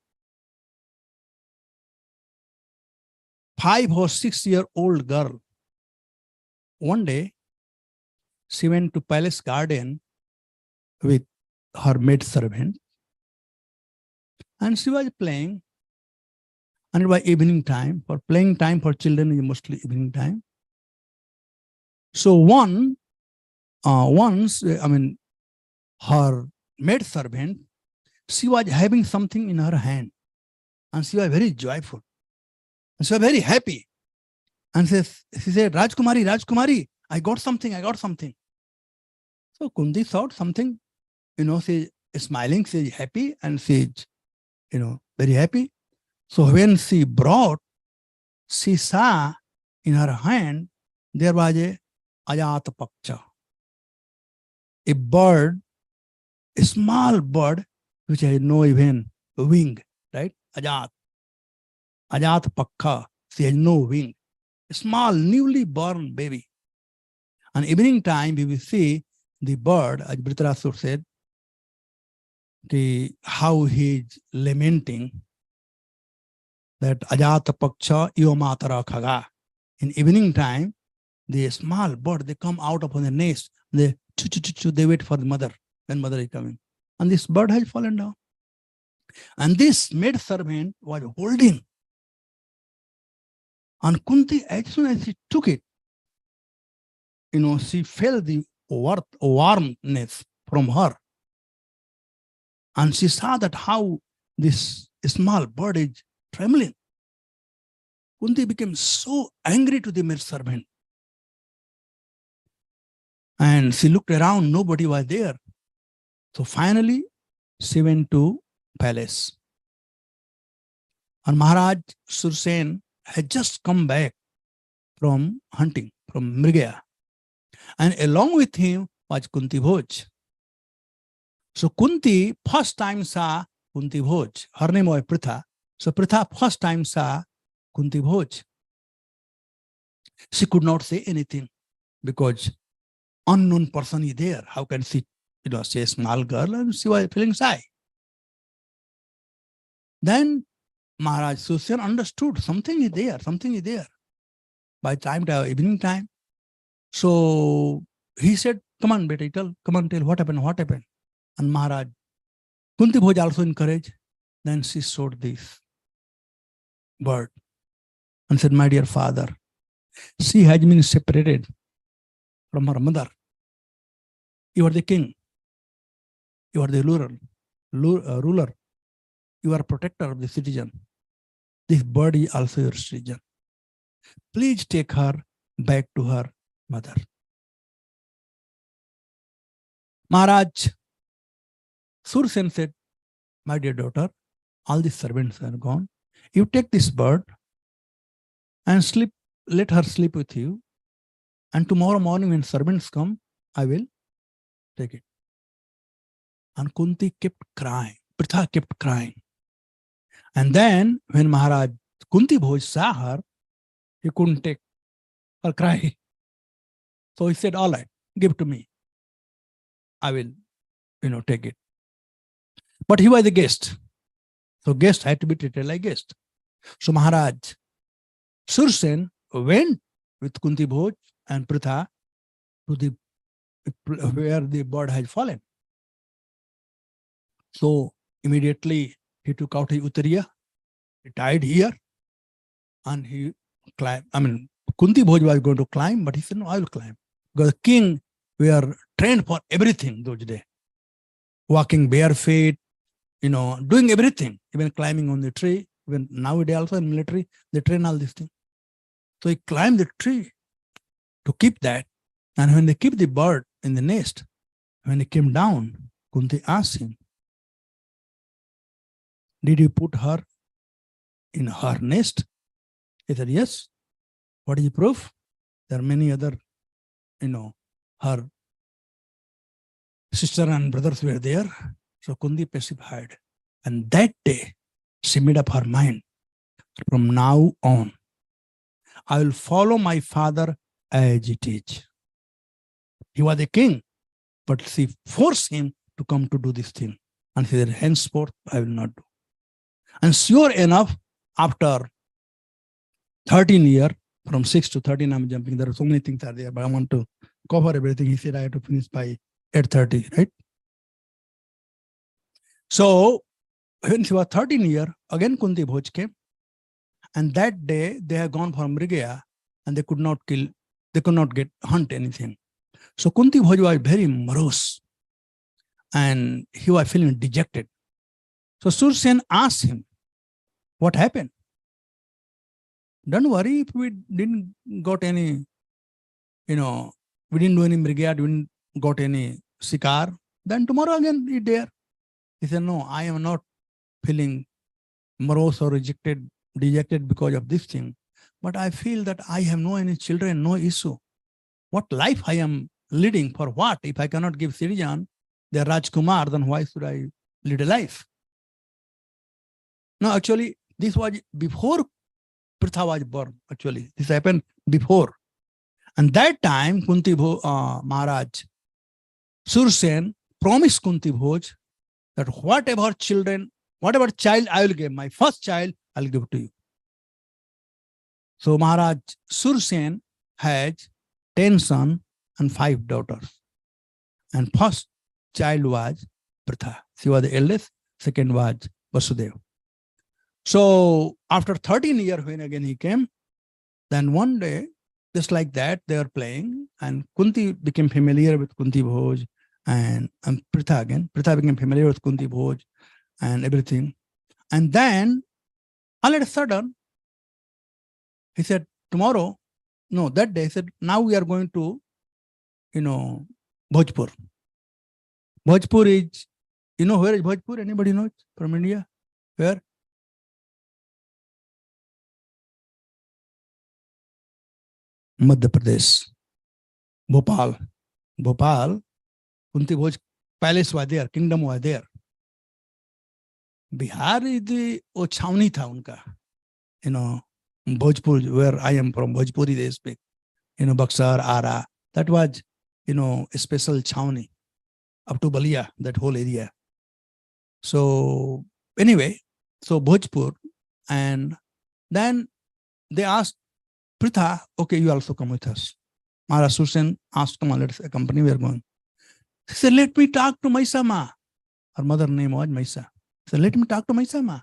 5 or 6-year-old girl, one day she went to palace garden with her maid servant, and she was playing. And it was evening time. For playing time for children is mostly evening time. So once, her maid servant, she was having something in her hand, and she was very joyful, and she was very happy. And she said, Rajkumari, Rajkumari, I got something. So Kunti thought something, she is smiling, she is happy, and she is, very happy. So when she brought, she saw in her hand, there was a Ajata Paksha, a bird, a small bird, which has no even wing, right? Ajat Pakha, she has no wing. A small, newly born baby. And evening time, we will see the bird, as Dhritarashtra said, how he is lamenting that Ajata Paksha Iyomatara Khaga. In evening time, the small bird, they come out upon the nest. They wait for the mother when mother is coming. And this bird has fallen down. And this maid servant was holding. And Kunti, as soon as she took it, she felt the warmness from her. And she saw that how this small bird is trembling. Kunti became so angry to the maid servant. And she looked around, nobody was there. So finally, she went to palace. And Maharaj Sursen had just come back from hunting, from Mrigaya. And along with him was Kunti Bhoj. So Kunti first time saw Kunti Bhoj. Her name was Pritha. So Pritha first time saw Kunti Bhoj. She could not say anything because unknown person is there. How can she, say a small girl, and she was feeling shy. Then Maharaj Sursen understood something is there. By time to evening time. So he said, come on, beta, tell what happened. And Maharaj, Kunti Bhoj also encouraged. Then she showed this bird and said, my dear father, she has been separated from her mother. You are the king. You are the ruler. You are protector of the citizen. This bird is also your citizen. Please take her back to her mother. Maharaj Sursen said, my dear daughter, all the servants are gone. You take this bird and let her sleep with you. And tomorrow morning when servants come, I will take it. And Kunti kept crying. Pritha kept crying. And then when Maharaj Kunti Bhoj saw her, he couldn't take her cry. So he said, all right, give it to me. I will, take it. But he was a guest. So guest had to be treated like guest. So Maharaj Sursen went with Kunti Bhoj and Pritha to where the bird had fallen. So immediately he took out his uttariya, he tied here, and he climbed. I mean, Kunti Bhoj was going to climb, but he said, no, I will climb. Because the king were trained for everything those days. Walking bare feet, doing everything, even climbing on the tree. Even nowadays also in military, they train all these things. So he climbed the tree to keep that. And when they keep the bird in the nest, when he came down, Kunti asked him, did you put her in her nest? He said, yes. What is the proof? There are many other, her sister and brothers were there. So Kunti pacified. And that day, she made up her mind. From now on, I will follow my father as it is. He was a king, but she forced him to come to do this thing. And he said, henceforth, I will not do. And sure enough, after 13 years, from 6 to 13, I'm jumping. There are so many things are there, but I want to cover everything. He said, I have to finish by 8:30, right? So when she was 13 years, again Kunti Bhoj came. And that day, they had gone for Mrigaya, and they could not kill, they could not hunt anything. So Kunti Bhoj was very morose, and he was feeling dejected. So Sursen asked him, what happened? Don't worry if we didn't got any, we didn't do any Mrigaya, we didn't got any Sikar, then tomorrow again eat there. He said, no, I am not feeling morose or dejected because of this thing. But I feel that I have no any children, no issue. What life I am leading, for what? If I cannot give citizen, the Rajkumar, then why should I lead a life? No, actually, this was before Pritha was born. Actually, this happened before. And that time, Kunti Maharaj, Sursen promised Kunti Bhoj that whatever child I will give, my first child, I'll give to you. So Maharaj Sursen has 10 sons and 5 daughters. And first child was Pritha. She was the eldest. Second was Vasudeva. So after 13 years, when again he came, then one day, just like that, they were playing, and Kunti became familiar with Kunti Bhoj, and Pritha again. Pritha became familiar with Kunti Bhoj and everything. And then, all of a sudden, he said, that day, he said, now we are going to, Bhojpur. Bhojpur is, where is Bhojpur? Anybody knows from India? Where? Madhya Pradesh. Bhopal. Kunti Bhoj palace was there, kingdom was there. Bihar is the Chhauni tha unka, Bhojpur, where I am from, Bhojpuri they speak, Buxar, Ara, that was, a special Chhauni up to Balia, that whole area. So anyway, so Bhojpur, and then they asked Pritha, okay, you also come with us. Maharaj Sursen asked, come on, let's accompany, we are going. She said, let me talk to Maisa Ma. Her mother name was Maisa. She said, let me talk to Maisa Ma.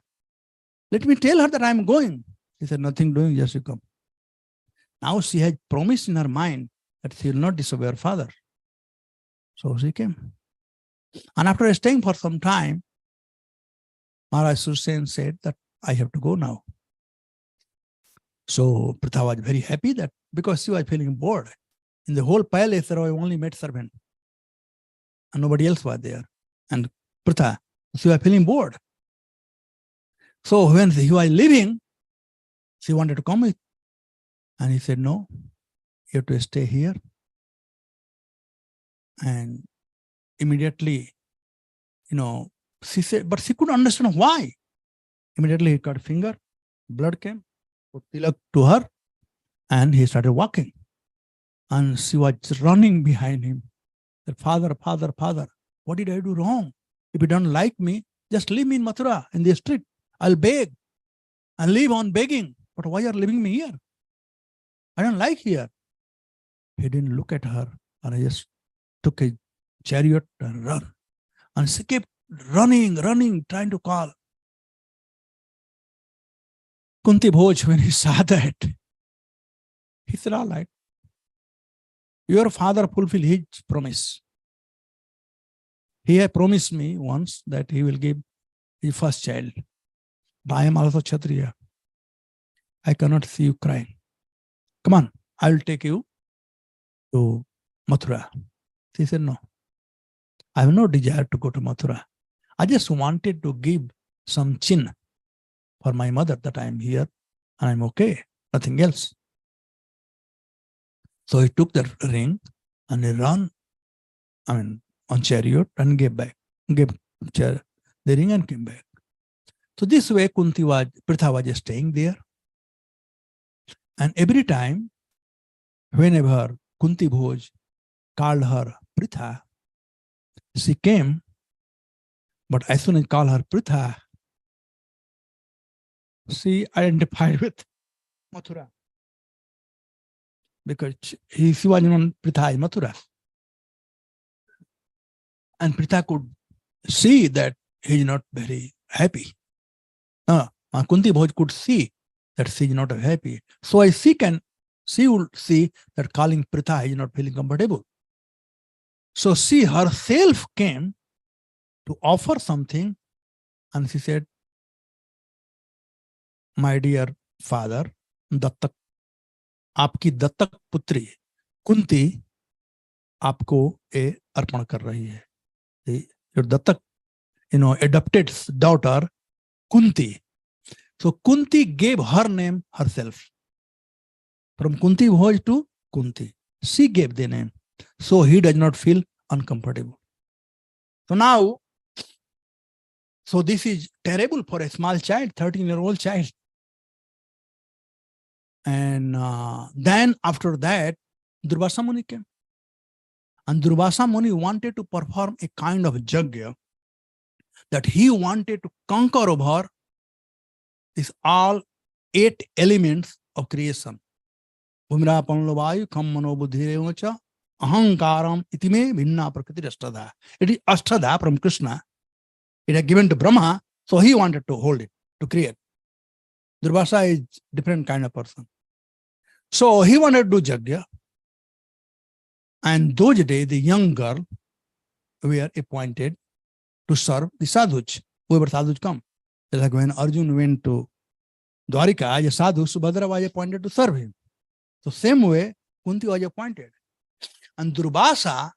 Let me tell her that I am going. He said, nothing doing, just you come. Now she had promised in her mind that she will not disobey her father. So she came. And after staying for some time, Maharaj Sursen said that I have to go now. So Pritha was very happy that because she was feeling bored. In the whole palace, there were only maid servant. And nobody else was there. And Pritha, she was feeling bored. So when he was leaving, she wanted to come with. And he said, no, you have to stay here. And immediately, she said, but she couldn't understand why. Immediately he cut finger, blood came, put tilak to her, and he started walking. And she was running behind him. Said, Father, what did I do wrong? If you don't like me, just leave me in Mathura, in the street. I'll beg and live on begging. But why are you leaving me here? I don't like here. He didn't look at her, and I just took a chariot and run. And she kept running, trying to call. Kunti Bhoj, when he saw that, he said, all right, your father fulfilled his promise. He had promised me once that he will give his first child. But I am also Kshatriya. I cannot see you crying. Come on, I will take you to Mathura. He said, no, I have no desire to go to Mathura. I just wanted to give some chin for my mother that I am here and I'm okay, nothing else. So he took the ring and he ran, on chariot and gave the ring and came back. So this way Pritha was staying there. And every time, whenever Kunti Bhoj called her Pritha, she came, but as soon as he called her Pritha, she identified with Mathura. Because she was known Pritha in Mathura. And Pritha could see that he is not very happy. Kunti Bhoj could see that she is not happy. So she would see that calling Pritha is not feeling comfortable. So she herself came to offer something and she said, my dear father, Dattak, आपकी दत्तक पुत्री कुंती आपको ये अर्पण कर रही है. Your Dattak, adopted daughter Kunti. So Kunti gave her name herself. From Kunti Bhoj to Kunti. She gave the name. So he does not feel uncomfortable. So now, this is terrible for a small child, 13-year-old child. And then after that, Durvasa Muni came. And Durvasa Muni wanted to perform a kind of yajna that he wanted to conquer over these all 8 elements of creation. Bhumira Panlavayu Kammano Buddhirevacha Ahankaram Itime Vinna Prakriti Ashtadha. It is Ashtadha from Krishna. It is given to Brahma, so he wanted to hold it, to create. Durvasa is different kind of person. So he wanted to do yajna. And those days, the young girl were appointed to serve the sadhus, whoever sadhus come. Like when Arjun went to Dwarika as a sadhu, Subhadra was appointed to serve him. So same way, Kunti was appointed. And Durvasa,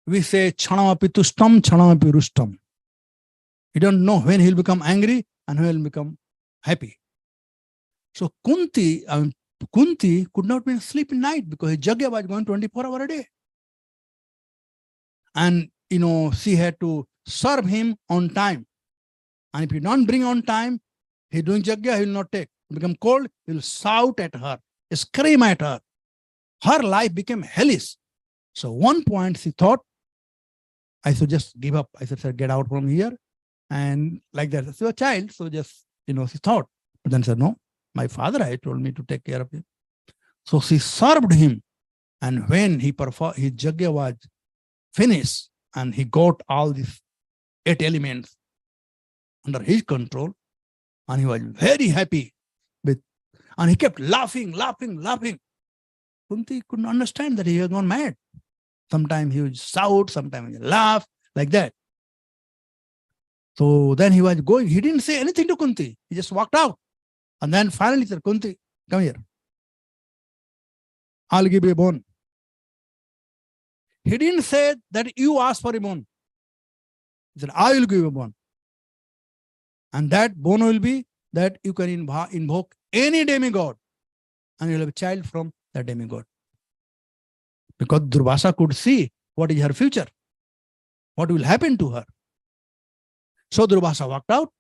we say, Chanamapi tustam, Chanamapi rustam. You don't know when he'll become angry and when he'll become happy. So Kunti could not be sleep in night because his yajna was going 24 hours a day. And, she had to serve him on time. And if you don't bring on time, he's doing yajna, he will not take. Become cold, he will shout at her, scream at her. Her life became hellish. So one point she thought, I should just give up. I said, sir, get out from here. And like that. She was a child, so just, she thought. But then said, no, my father had told me to take care of him. So she served him. And when his yajna was finished and he got all these 8 elements under his control, and he was very happy and he kept laughing. Kunti couldn't understand that he had gone mad. Sometimes he would shout, sometimes he would laugh, like that. So then he was going, he didn't say anything to Kunti. He just walked out. And then finally he said, Kunti, come here. I'll give you a bone. He didn't say that you ask for a bone. He said, I will give you a bone. And that bone will be that you can invoke any demigod and you'll have a child from that demigod. Because Durvasa could see what is her future, what will happen to her. So Durvasa walked out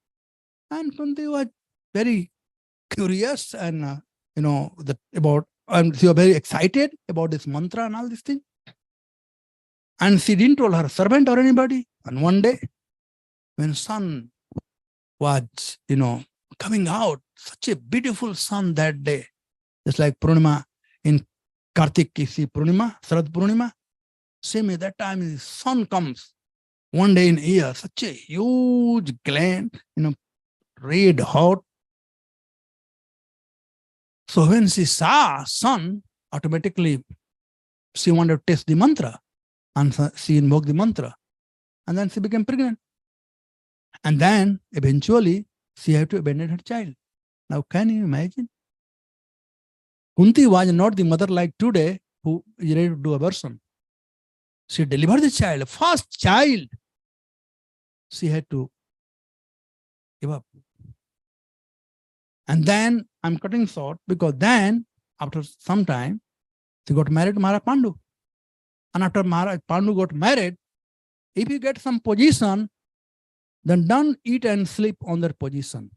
and Kunti was very curious and, and she was very excited about this mantra and all this thing. And she didn't tell her servant or anybody. And one day, when sun was, coming out, such a beautiful sun that day, just like Purnima in Kartik, you see Purnima, Sarad Purnima, same at that time the sun comes One day in a year, such a huge gland, red hot. So when she saw sun, automatically she wanted to test the mantra, and she invoked the mantra, and then she became pregnant. And then eventually she had to abandon her child. Now can you imagine? Kunti was not the mother like today who is ready to do abortion. She delivered the child, first child. She had to give up. And then I'm cutting short because then after some time, she got married to Maharaj Pandu. And after Maharaj Pandu got married, if you get some position, then don't eat and sleep on that position.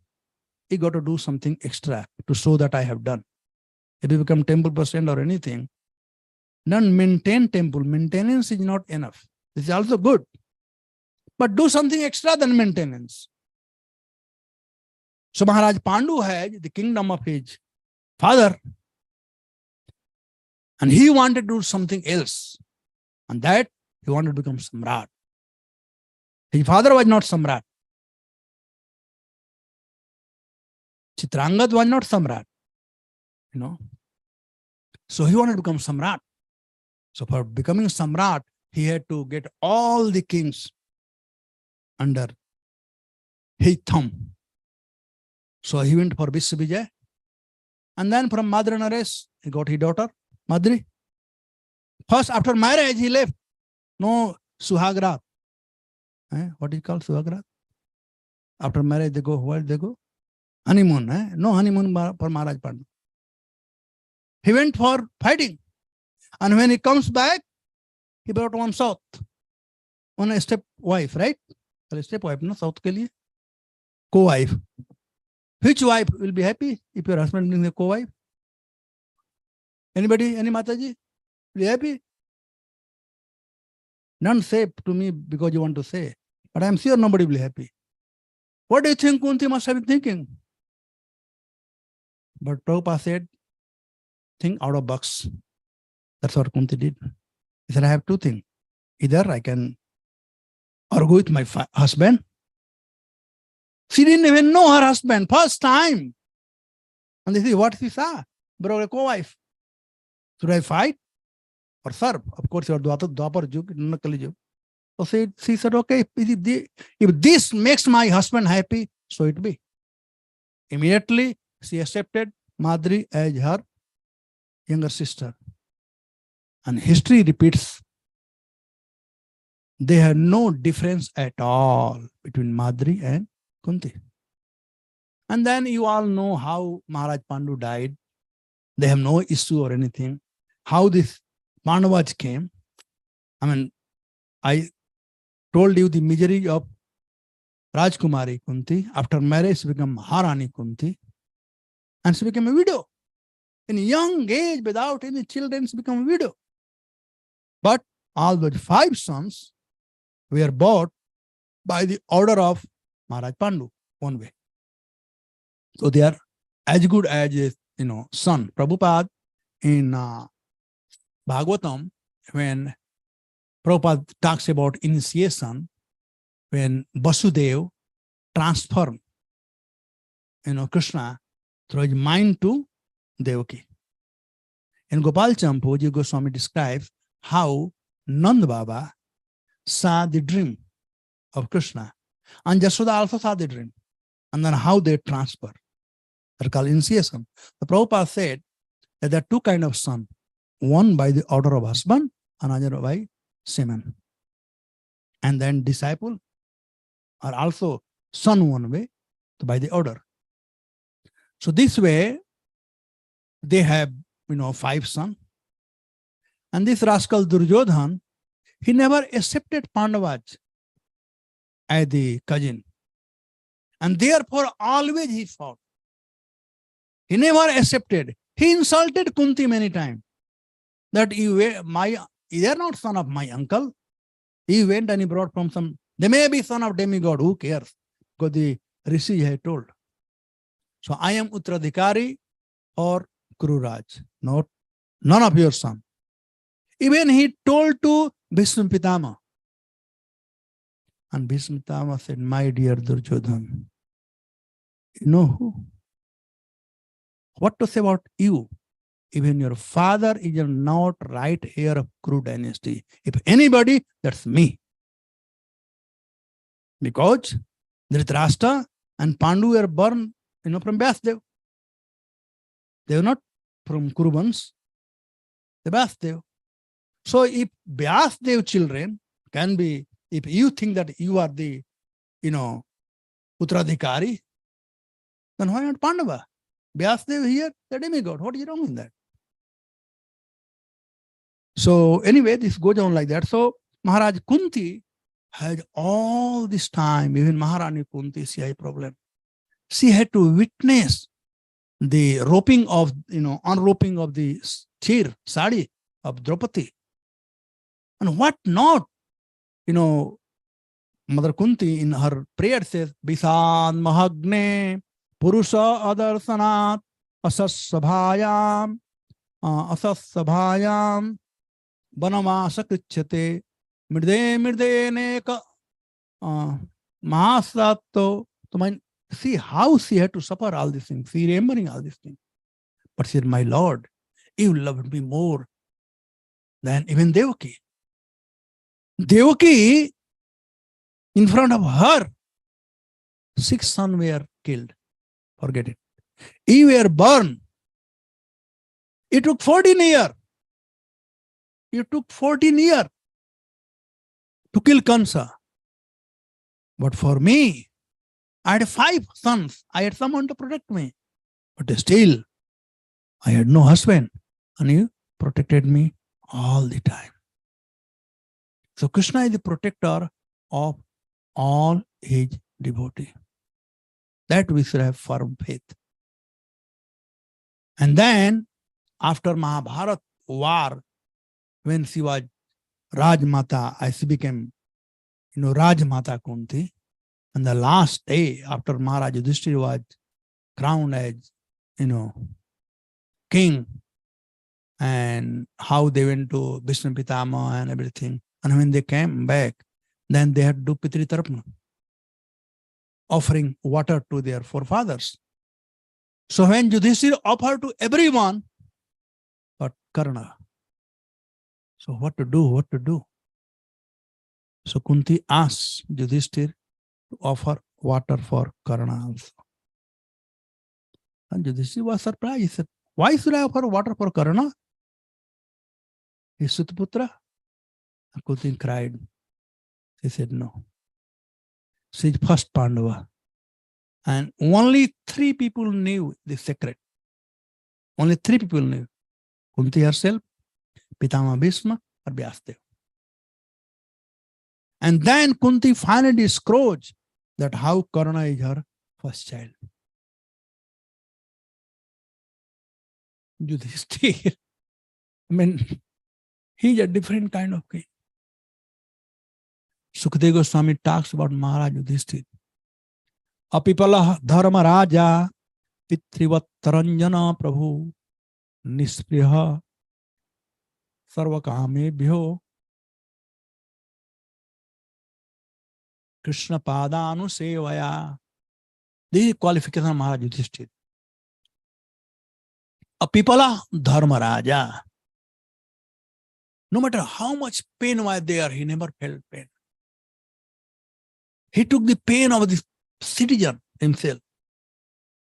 You got to do something extra to show that I have done. If you become temple president or anything, don't maintain temple. Maintenance is not enough. This is also good. But do something extra than maintenance. So Maharaj Pandu had the kingdom of his father, and he wanted to do something else. And that he wanted to become Samrat. His father was not Samrat. Chitrangat was not Samrat. So he wanted to become Samrat. So for becoming Samrat, he had to get all the kings under his thumb. So he went for Visvijay. And then from Madri Naresh, he got his daughter, Madri. First, after marriage, he left. No Suhagrat. What is called Suhagrat? After marriage, they go, where they go? Honeymoon. No honeymoon for Maharaj Pandu. He went for fighting. And when he comes back, he brought one south. One step wife, right? Step wife, no? South ke liye. Co-wife. Which wife will be happy if your husband brings a co-wife? Anybody? Any Mataji? Will be happy? Don't say to me because you want to say. But I'm sure nobody will be happy. What do you think Kunti must have been thinking? But Prabhupada said, think out of box. That's what Kunti did. He said, I have two things. Either I can argue with my husband. She didn't even know her husband, first time. And this is what she saw. Brought a co-wife. Should I fight or serve? Of course, you are Dwapar Yug, not Kali Yug. So she said, okay, if this makes my husband happy, so it be. Immediately, she accepted Madri as her younger sister. And history repeats, they had no difference at all between Madri and Kunti. And then you all know how Maharaj Pandu died. They have no issue or anything. How this Pandavas came. I told you the misery of Rajkumari Kunti. After marriage, she became Maharani Kunti. And she became a widow. In young age, without any children, she became a widow. But all the 5 sons were bought by the order of Maharaj Pandu, one way. So they are as good as a son. Prabhupada in Bhagavatam, when Prabhupada talks about initiation, when Vasudev transformed Krishna through his mind to Devaki. In Gopal Champuji Goswami describes how Nand Baba saw the dream of Krishna. And Jashoda also saw the dream. And then how they transfer. They're called initiation. The Prabhupada said that there are 2 kinds of son. One by the order of husband, another by semen. And then disciple are also son one way by the order. So this way, they have 5 sons. And this rascal Duryodhan, he never accepted Pandavas as the cousin. And therefore, always he fought. He never accepted. He insulted Kunti many times. That they are not son of my uncle. He went and he brought from some, they may be son of demigod, who cares? Because the Rishi had told. So I am Uttradhikari or Kururaj, none of your son. Even he told to Bhishma Pitama, And Bhishma Pitama said, my dear Duryodhan, you know who? What to say about you? Even your father is not right heir of Kuru dynasty. If anybody, that's me. Because Dhritarashtra and Pandu were born, from Vyasdev. They were not from Kurubans. The Vyasdev. So if Vyasdev children can be, if you think that you are the, Uttradhikari, then why not Pandava? Vyasdev here, the demigod. What is wrong with that? So anyway, this goes on like that. So Maharaj Kunti had all this time, even Maharani Kunti, she had a problem. She had to witness the roping of, unroping of the chir, sari of Draupadi. And what not? Mother Kunti in her prayer says, Bisan Mahagne Purusha Adarsanat Asasabhayam Banamasa Krichate Mirde Neka Mahasato. See how she had to suffer all these things. She remembering all these things. But she said, my Lord, you loved me more than even Devaki. Devaki, in front of her, 6 sons were killed. Forget it. You were burned. It took 14 years. It took 14 years to kill Kansa. But for me, I had 5 sons. I had someone to protect me. But still, I had no husband. And you protected me all the time. So Krishna is the protector of all his devotees. That we should have firm faith. And then, after Mahabharata war, when she was Rajmata, she became, Rajmata Kunti. And the last day, after Maharaj Yudhishthira was crowned as, king, and how they went to Bhishma Pitama and everything. And when they came back, then they had to do Pitri Tarpana, offering water to their forefathers. So when Yudhishthira offered to everyone, but Karna. So what to do? So Kunti asked Yudhishthira to offer water for Karna also. And Yudhishthira was surprised. He said, why should I offer water for Karna? His Sutaputra. And Kunti cried. He said, no. She is first Pandava. And only 3 people knew the secret. Only 3 people knew. Kunti herself, Pitama Bhishma, or Vyasdev. And then Kunti finally disclosed that how Karna is her first child. Yudhishthira, he's a different kind of king. Sukadeva Goswami talks about Maharaj Yudhishthira. Apipala dharma raja pitrivat taranjana prabhu nispriha sarvakame bhyo Krishna padanu sevaya. This is qualification of Maharaj Yudhishthira. Apipala dharma raja. No matter how much pain was there, he never felt pain. He took the pain of the citizen himself.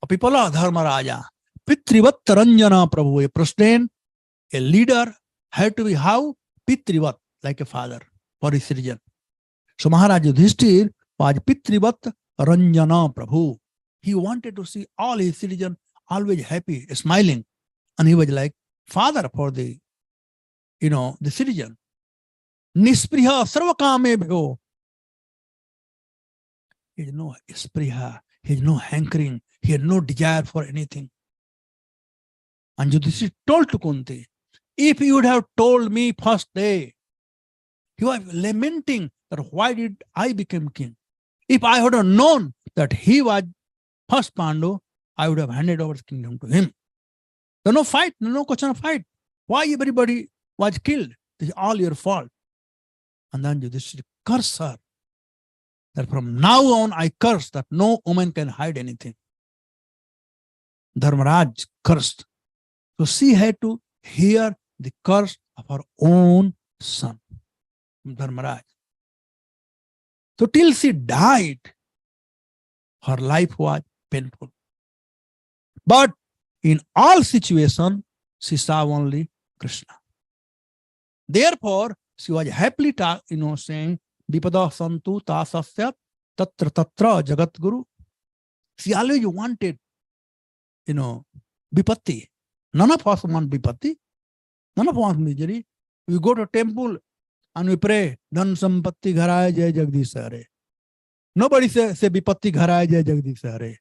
Apipala dharma raja. Pitrivat taranjana prabhu. A president, a leader had to be how? Pitrivat, like a father for his citizen. So Maharaj Yudhishthira was Pitrivat Ranjana Prabhu. He wanted to see all his citizens always happy, smiling. And he was like father for the, the citizen. Nispriha sarvakame bhyo. He had no spriha, he had no hankering, he had no desire for anything. And Yudhishthira told to Kunti, if you would have told me first day, he was lamenting that why did I become king? If I would have known that he was first Pandu, I would have handed over the kingdom to him. There's no fight, no question of fight. Why everybody was killed? This is all your fault. And then Yudhishthira cursed her. that from now on I curse that no woman can hide anything. Dharmaraj cursed. So she had to hear the curse of her own son, Dharmaraj. So till she died, her life was painful. But in all situations, she saw only Krishna. Therefore, she was happily saying, Vipada santu tasasya tatra tatra jagat guru. She always wanted, vipatti. None of us want vipatti. None of us want misery. We go to temple and we pray, Dhan sampatti gharaya jai jagdish hare. Nobody say vipatti gharaya jai jagdish hare.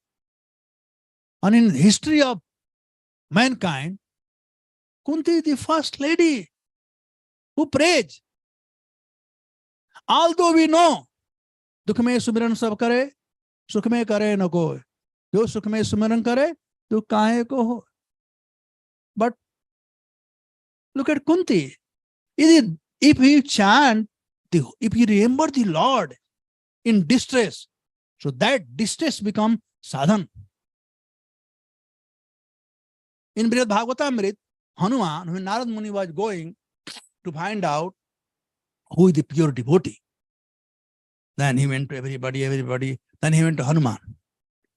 And in history of mankind, Kunti is the first lady who prays. Although we know, dukh mein sumiran sab kare, sukh mein kare na koi. Jo sukh mein sumiran kare, tu kahe ko ho. But look at Kunti. If he chant, if he remember the Lord in distress, so that distress become sadhan. In Brihad Bhagavatamrit, Hanuman, when Narad Muni was going to find out who is the pure devotee, then he went to everybody. Then he went to Hanuman.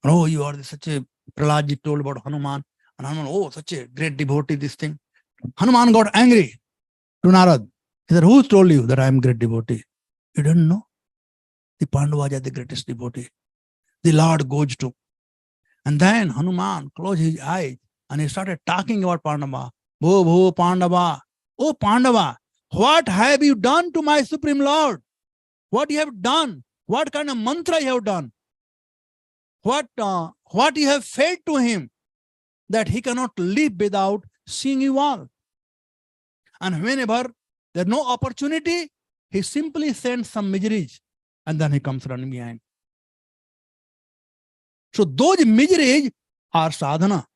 Oh, you are such a Prahlad told about Hanuman. And Hanuman, oh, such a great devotee, this thing. Hanuman got angry to Narad. He said, who told you that I am great devotee? You don't know. The Pandavas are the greatest devotee. The Lord goes to. And then Hanuman closed his eyes and he started talking about Pandava. Bho Pandava. Oh Pandava, what have you done to my Supreme Lord? What you have done? What kind of mantra you have done? What you have fed to him that he cannot live without seeing you all. And whenever there's no opportunity, he simply sends some miseries and then he comes running behind. So those miseries are sadhana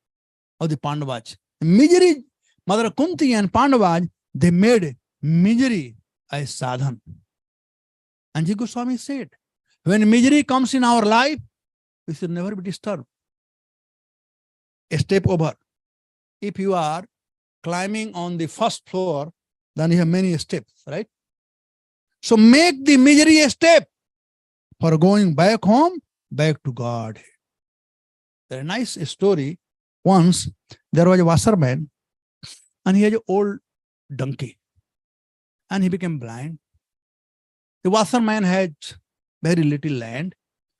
of the Pandavas. Misery, Mother Kunti and Pandavas, they made misery as sadhan. And Ji Goswami said, when misery comes in our life, we should never be disturbed. A step over. If you are climbing on the first floor, then you have many steps, right? So make the misery a step for going back home, back to God. There's a nice story. Once there was a washerman and he had an old donkey and he became blind. The washerman had very little land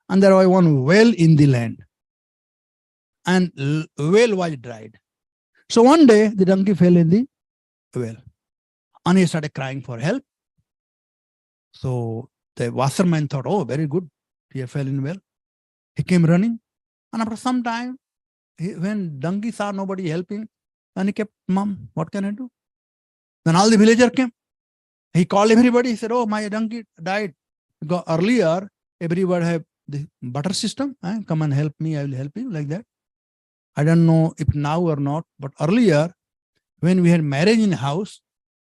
and there was one well in the land and well was dried. So one day the donkey fell in the well and he started crying for help. So the washerman thought, oh, very good, he fell in well. He came running and after some time, when donkey saw nobody helping, and he kept mum, what can I do? Then all the villagers came. He called everybody. He said, oh, my donkey died. Because earlier, everybody had the butter system. Come and help me, I will help you, like that. I don't know if now or not, but earlier, when we had marriage in house,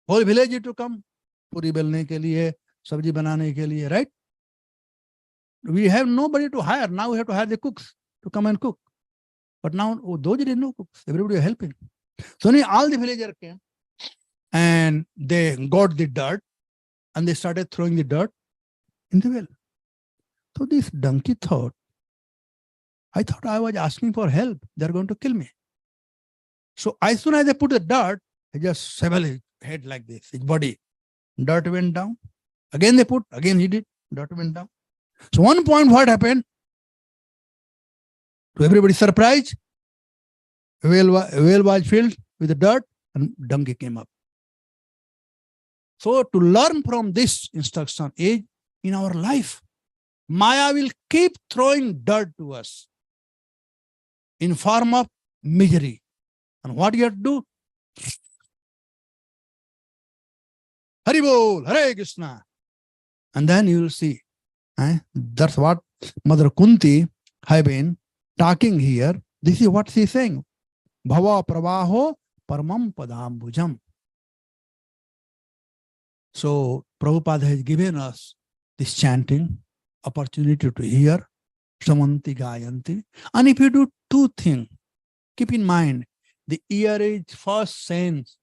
whole village used to come. Puri belne ke liye, sabji banane ke liye, right? We have nobody to hire. Now we have to hire the cooks to come and cook. But now, those didn't know cooks. Everybody was helping. So all the villagers came and they got the dirt and they started throwing the dirt in the well. So this donkey thought, I thought I was asking for help. They're going to kill me. So as soon as they put the dirt, he just severed his head like this, his body. Dirt went down. Again they put, again he did. Dirt went down. So one point, what happened? To everybody's surprise, well was filled with the dirt and donkey came up. So to learn from this instruction is in our life, Maya will keep throwing dirt to us in form of misery. And what you have to do? Hari Bol, Hare Krishna. And then you will see. That's what Mother Kunti have been talking here. This is what she is saying. Bhava pravaho paramam padambujam. So Prabhupada has given us this chanting opportunity to hear, Shravanti Gayanti. And if you do two things, keep in mind, the ear is first sense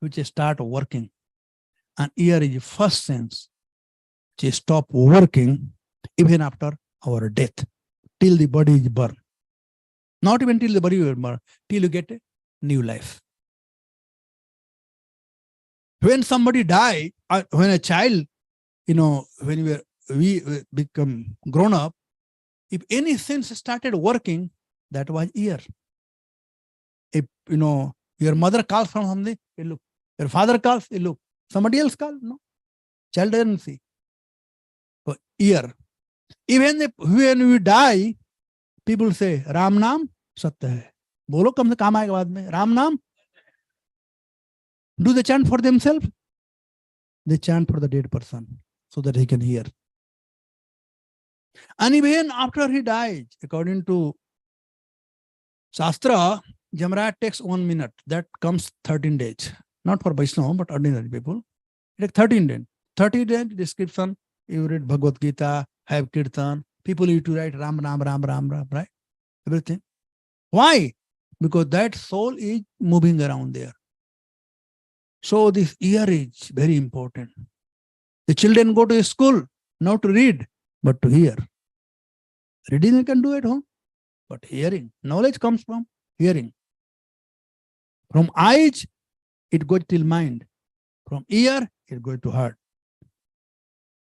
which start working, and ear is first sense which stop working even after our death, till the body is burned. Not even till the body is burned, till you get a new life. When somebody die, when a child, when we become grown up, if any sense started working, that was ear. If your mother calls from something, you look. Your father calls, you look. Somebody else calls, no. Child doesn't see. So ear. Even when we die, people say, Ram Naam Satya hai. Bolo kam se kaam aayega baad mein. Ram Naam. Do they chant for themselves? They chant for the dead person so that he can hear. And even after he dies, according to Shastra, Jamrat takes 1 minute. That comes 13 days. Not for Vaishnava, but ordinary people. It takes 13 days. 30 days description, you read Bhagavad Gita, have Kirtan. People used to write Ram, Ram, Ram, Ram, Ram, right? Everything. Why? Because that soul is moving around there. So this ear is very important. The children go to school, not to read, but to hear. Reading they can do at home, but hearing. Knowledge comes from hearing. From eyes, it goes till mind. From ear, it goes to heart.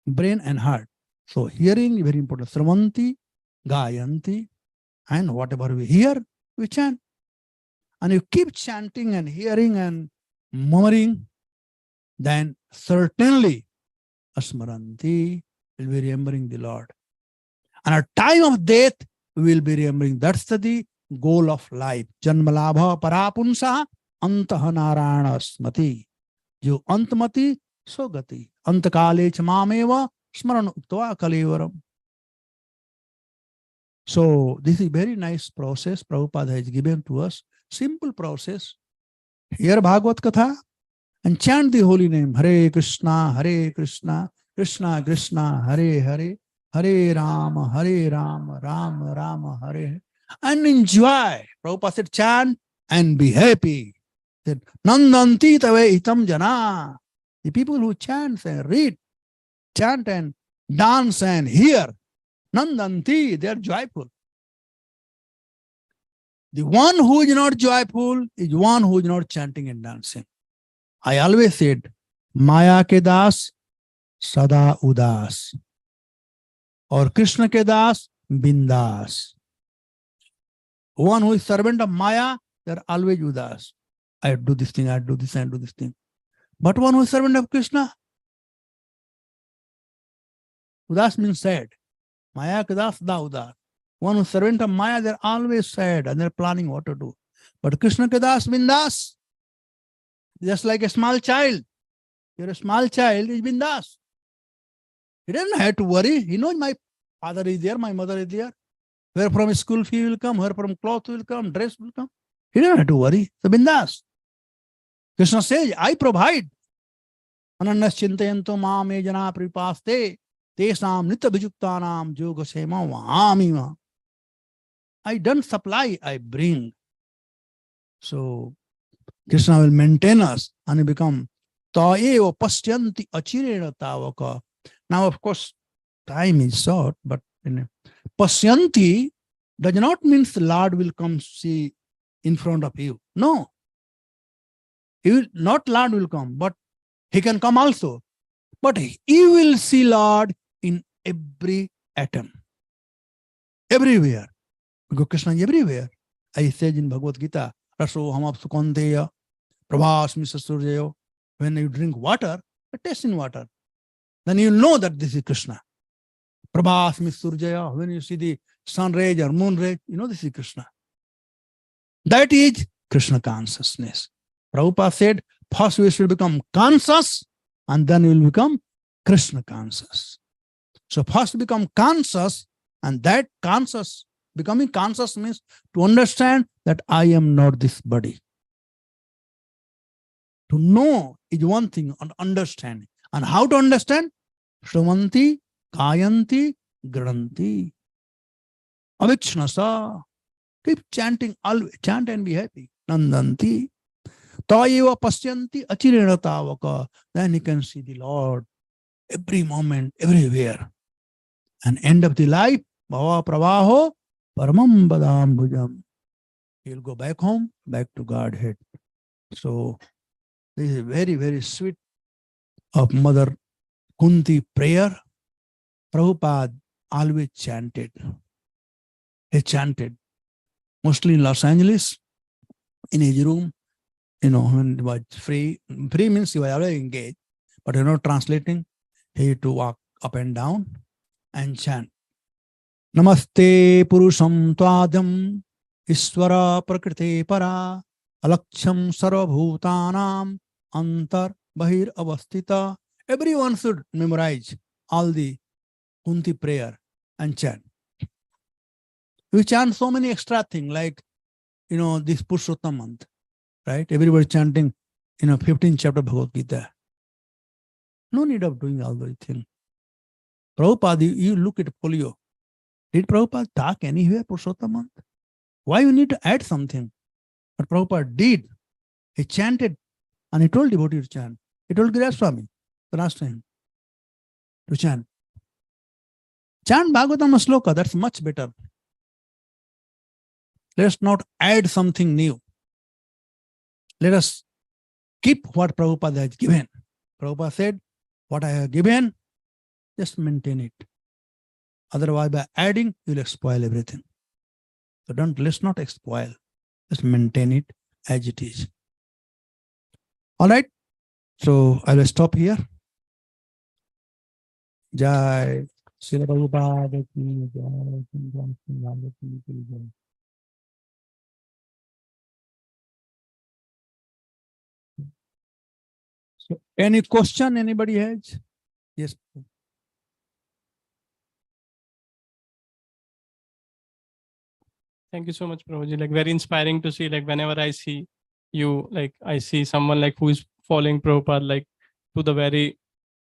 Brain and heart. So hearing is very important. Sravanti, Gayanti, and whatever we hear, we chant. And you keep chanting and hearing and murmuring, then certainly Asmaranti will be remembering the Lord. And at time of death, we will be remembering. That's the goal of life. Janmalabha parapunsa antaha narayana smati. Jo antmati sogati. Antakale chamameva smaran uktva kalevaram. So this is a very nice process Prabhupada has given to us. Simple process. Hear Bhagavad Katha and chant the holy name. Hare Krishna, Krishna Krishna, Hare Hare, Hare Rama, Rama Rama, Hare. And enjoy. Prabhupada said, chant and be happy. Said, Nandanti tave itam jana. The people who chant and read, chant and dance and hear, Nandanti, they are joyful. The one who is not joyful is one who is not chanting and dancing. I always said, Maya ke das, sada udas. Or Krishna ke das, bindas. One who is servant of Maya, they are always udas. I do this thing, I do this, and do this thing. But one who is servant of Krishna, udas means sad. Maya ke das, sada udas. One who is servant of Maya, they're always sad and they're planning what to do. But Krishna ke das, bindas. Just like a small child. You're a small child, is bindas. He doesn't have to worry. He knows my father is there, my mother is there. Where from school fee will come, where from cloth will come, dress will come. He doesn't have to worry. So bindas. Krishna says, I provide. Anannas chintayanto maam jana pripaste tesam nitya vijuktanam yoga sema vahamima. I don't supply, I bring. So Krishna will maintain us and we become taeva pastyanti achirena tavaka. Now, of course, time is short, but pastyanti does not mean the Lord will come see in front of you. No. Not Lord will come, but he can come also. But you will see Lord in every atom. Everywhere. Because Krishna is everywhere. I said in Bhagavad Gita, Raso hamap sukandeya, prabhasmi sasurjayo. When you drink water, taste in water. Then you know that this is Krishna. Prabhasmi surjaya. When you see the sun rays or moon rays, you know this is Krishna. That is Krishna consciousness. Prabhupada said, first we should become conscious and then we will become Krishna conscious. So first become conscious, and that conscious, becoming conscious means to understand that I am not this body. To know is one thing, and understand. And how to understand? Shravanti, Kayanti Granti. Avichnasa. Keep chanting, always chant and be happy. Nandanti. Tayeva Pasyanti Achirenatavaka. Then you can see the Lord every moment, everywhere. And end of the life, Bhava Pravaho Paramam Badam Bhujam. He'll go back home, back to Godhead. So this is very, very sweet of Mother Kunti prayer. Prabhupada always chanted. He chanted. Mostly in Los Angeles, in his room, when he was free. Free means he was already engaged, but translating, he used to walk up and down and chant. Namaste Purusham Twadam Iswara Prakriti Para Alaksham Sarvabhutanam Antar Bahir Avastita. Everyone should memorize all the Kunti prayer and chant. We chant so many extra things like, this Purushottam month, right? Everybody chanting, 15th chapter Bhagavad Gita. No need of doing all those things. Prabhupada, you look at folio. Did Prabhupada talk anywhere Purushottam month? Why you need to add something? But Prabhupada did. He chanted and he told devotees to chant. He told Giraj Swami, the last time, to chant. Chant Bhagavatam Sloka, that's much better. Let us not add something new. Let us keep what Prabhupada has given. Prabhupada said, what I have given, just maintain it. Otherwise, by adding, you will spoil everything. So let's not spoil. Just maintain it as it is. All right. So I will stop here. Jai Srila Prabhupada ki jai. So any question anybody has? Yes. Thank you so much, Prabhuji. Like very inspiring to see, like whenever I see you, like I see someone like who is following Prabhupada, like to the very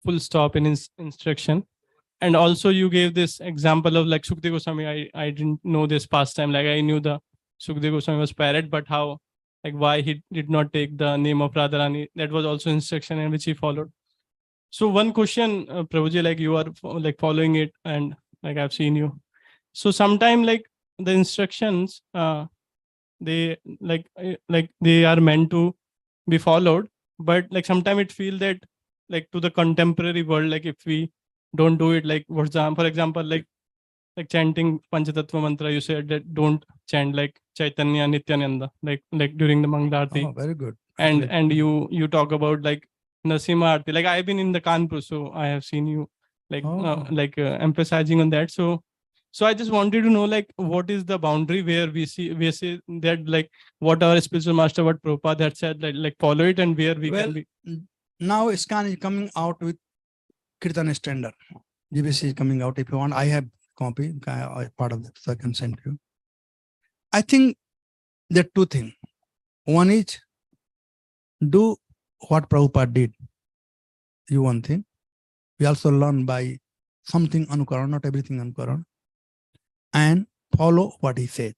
full stop in his instruction. And also you gave this example of like Sukadeva Goswami. I didn't know this pastime. Like I knew the Sukadeva Goswami was parrot, but how, like why he did not take the name of Radharani, that was also instruction in which he followed. So one question, Prabhuji, like you are like following it and like I've seen you. So sometime like the instructions, they like they are meant to be followed, but like sometimes it feel that like to the contemporary world, like if we don't do it, like what's the, for example, like chanting Panchatattva mantra, you said that don't chant like Chaitanya Nityananda, like during the Mangalarti. Oh, very good. And you talk about like Nasimha Arti. Like I've been in the Kanpur, so I have seen you like emphasizing on that. So I just wanted to know like what is the boundary where we say that like what our spiritual master, what Prabhupada had said, like follow it, and where we can be. Now ISKCON is coming out with Kirtan standard. GBC is coming out. If you want, I have copy, part of that, so I can send you. I think there are two things. One is do what Prabhupada did. You one thing. We also learn by something Anukaran, not everything Anukaran, and follow what he said.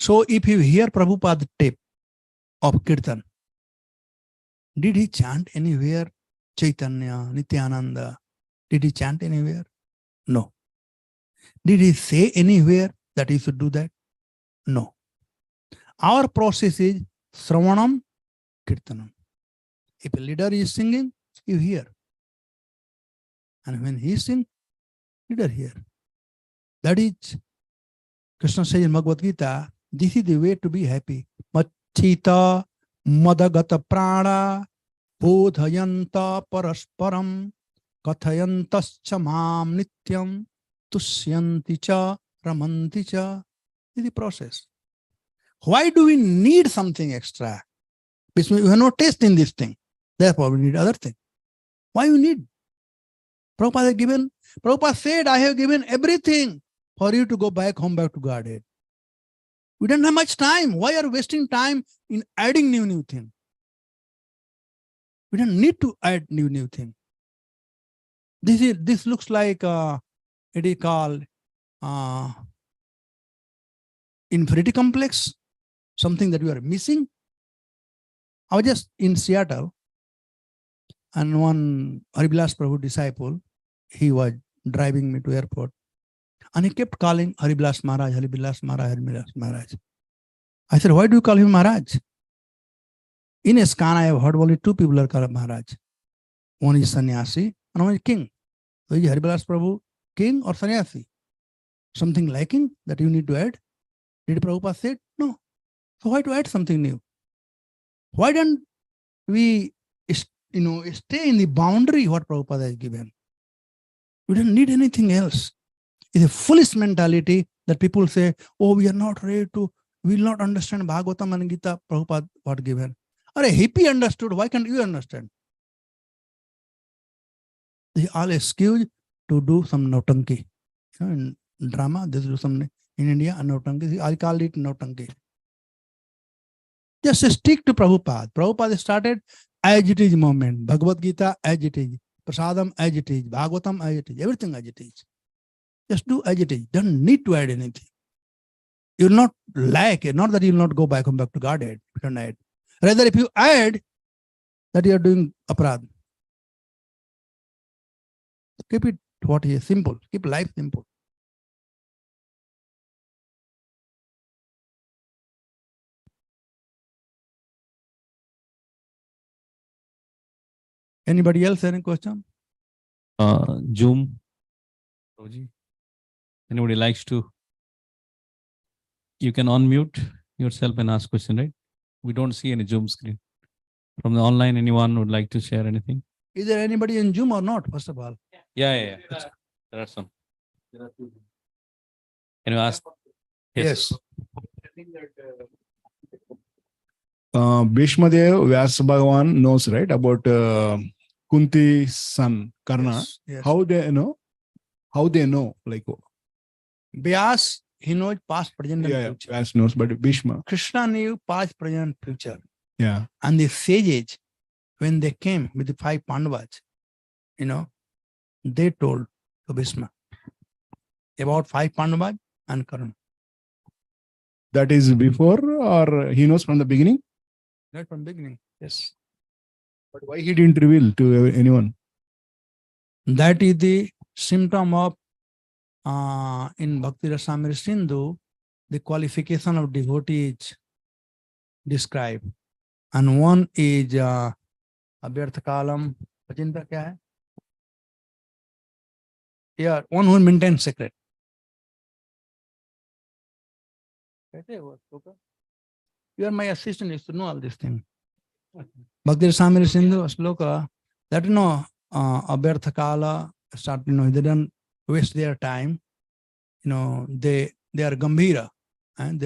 So if you hear Prabhupada tape of Kirtan, did he chant anywhere Chaitanya, Nityananda? Did he chant anywhere? No. Did he say anywhere that he should do that? No. Our process is Sravanam, Kirtanam. If a leader is singing, you hear. And when he sings, leader hear. That is, Krishna says in Bhagavad Gita, this is the way to be happy. Machita madagata prana bodhayanta parasparam kathayantascha mam nityam tusyanti cha ramanti cha. This is the process. Why do we need something extra? Because we have no taste in this thing. Therefore, we need other thing. Why you need? Prabhupada said, I have given everything for you to go back home, back to Godhead. We don't have much time. Why are you wasting time in adding new thing? We don't need to add new thing. This looks like it is called inferiority complex, something that you are missing. I was just in Seattle, and one Haribilas Prabhu disciple, he was driving me to airport, and he kept calling Haribilas Maharaj, Haribilas Maharaj, Haribilas Maharaj. I said, why do you call him Maharaj? In ISKCON, I have heard only two people are called Maharaj. One is sannyasi and one is king. So is Haribilas Prabhu king or sannyasi? Something lacking that you need to add? Did Prabhupada say? No. So why to add something new? Why don't we stay in the boundary what Prabhupada has given? We don't need anything else. It's a foolish mentality that people say, oh, we are not ready to, we will not understand Bhagavatam and Gita, Prabhupada what given. Or a hippie understood, why can't you understand? They all excuse to do some notanki. In drama, they do some in India, and notanki. I call it notanki. Just stick to Prabhupada. Prabhupada started as it is moment. Bhagavad Gita as it is. Prasadam as it is. Bhagavatam as it is. Everything as it is. Just do as it is. Don't need to add anything. You will not lack it. Not that you will not go back to Godhead. Don't add. Rather, if you add, that you are doing aparad. Keep it what is simple. Keep life simple. Anybody else any question? Zoom. Prabhuji. Anybody likes to? You can unmute yourself and ask question, right? We don't see any Zoom screen. From the online, anyone would like to share anything? Is there anybody in Zoom or not, first of all? Yeah. There are some. Can you ask? Yes. Bhishma Dev, Vyasa Bhagavan knows, right, about Kunti's son, Karna. Yes. How they know? How they know? Like, Vyas, he knows past, present, and yeah, future. Vyasa knows, but Bhishma. Krishna knew past, present, future. Yeah. And the sages, when they came with the 5 Pandavas, they told to Bhishma about 5 Pandavas and Karna. That is before, or he knows from the beginning? Right from beginning. Yes. But why he didn't reveal to anyone? That is the symptom of, in Bhakti Rasamrita Sindhu, the qualification of devotee is described. And one is Abhyartha Kalam, Pachinta kya hai? Yeah, one who maintains secret. You are my assistant, you should know all these things. Bhakti Rasamrita Sindhu, Shloka, that Abhyartha Kala, start, they don't waste their time. They are Gambhira and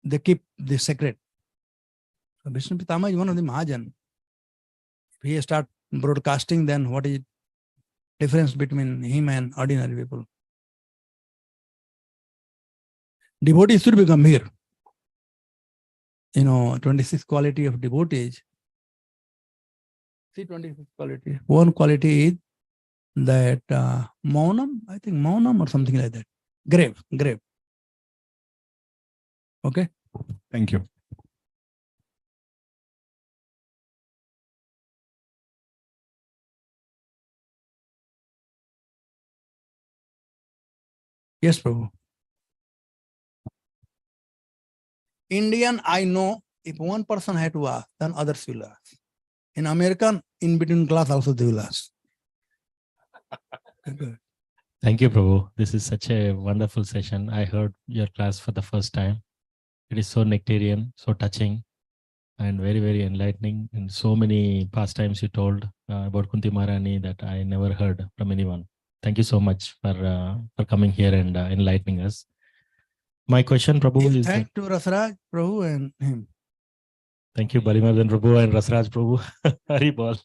they keep the secret. So Vishnu Pitama is one of the Mahajan. If he start broadcasting, then what is difference between him and ordinary people? Devotees should be Gambhir. 26 quality of devotees. See 26 quality. One quality is that Maunam, I think Maunam or something like that. Grave. Okay? Thank you. Yes, Prabhu. Indian, I know if one person had to ask, then others will ask. In American, in between class also they will ask. Thank you, Prabhu. This is such a wonderful session. I heard your class for the first time. It is so nectarian, so touching, and very, very enlightening. And so many pastimes you told about Kunti Maharani that I never heard from anyone. Thank you so much for coming here and enlightening us. My question, Prabhu, is thank to Rasraj, Prabhu and him. thank you, Balimardan Prabhu and Rasraj Prabhu. Hari Bol.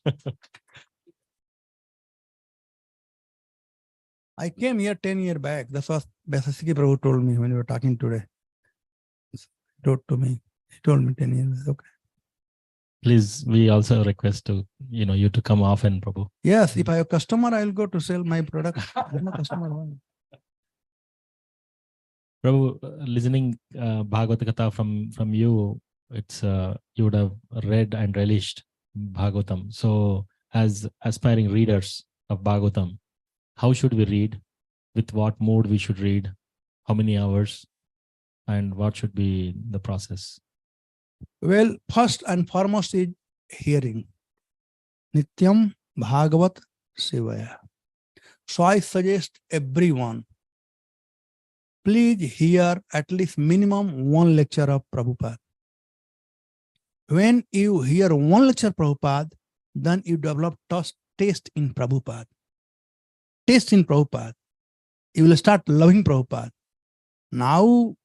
I came here 10 years back. That's what Besasiki Prabhu told me when we were talking today. He told to me. He told me 10 years. Okay. please, we also request to, you to come often, Prabhu. Yes, if I have a customer, I will go to sell my product. There's no customer. Prabhu, listening Bhagavad Katha from you, it's you would have read and relished Bhagavatam. So, as aspiring readers of Bhagavatam, how should we read? With what mode we should read? How many hours? And what should be the process? Well, first and foremost is hearing. Nityam Bhagavat Sevaya. So I suggest everyone, please hear at least minimum one lecture of Prabhupada. When you hear one lecture of Prabhupada, then you develop taste in Prabhupada. Taste in Prabhupada. You will start loving Prabhupada. Now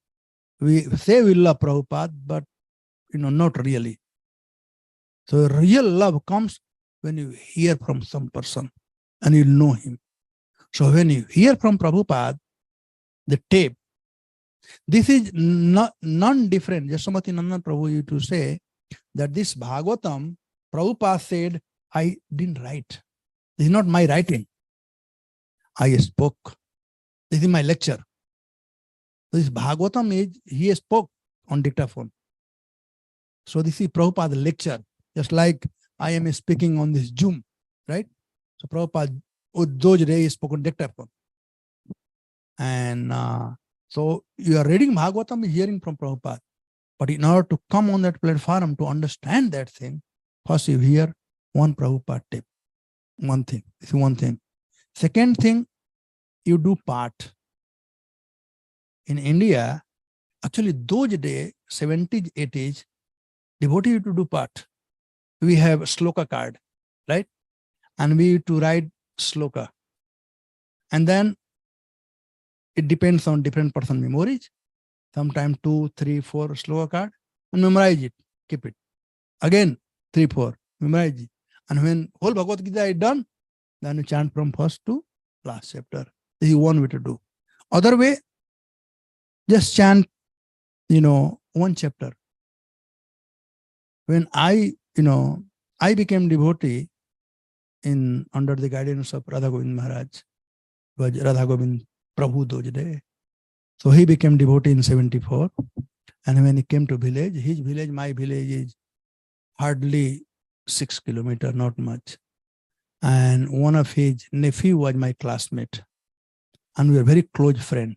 we say we love Prabhupada, but not really. So real love comes when you hear from some person and you know him. So when you hear from Prabhupada, the tape, this is non-different. Jasomathinandan Prabhu used to say that this Bhagavatam, Prabhupada said, I didn't write. This is not my writing. I spoke. This is my lecture. This Bhagavatam is, he spoke on dictaphone. So this is Prabhupada's lecture, just like I am speaking on this Zoom, right? So Prabhupada, those days spoke on dictaphone. And so you are reading Bhagavatam, hearing from Prabhupada. But in order to come on that platform to understand that thing, first you hear one Prabhupada tape. One thing. This is one thing. Second thing, you do part. In India, actually those days, 70s, 80s, devotee to do part. We have sloka card, right? And we used to write sloka. And then it depends on different person memories. Sometimes 2, 3, 4 sloka card and memorize it, keep it. Again, 3, 4, memorize it. And when whole Bhagavad Gita is done, then you chant from first to last chapter. This is one way to do. Other way, just chant, one chapter. When I became devotee under the guidance of Radha Govind Maharaj, was Radha Govind Prabhu those days. So he became devotee in 74. And when he came to village, his village, my village is hardly 6 kilometers, not much. And one of his nephew was my classmate. And we were very close friend.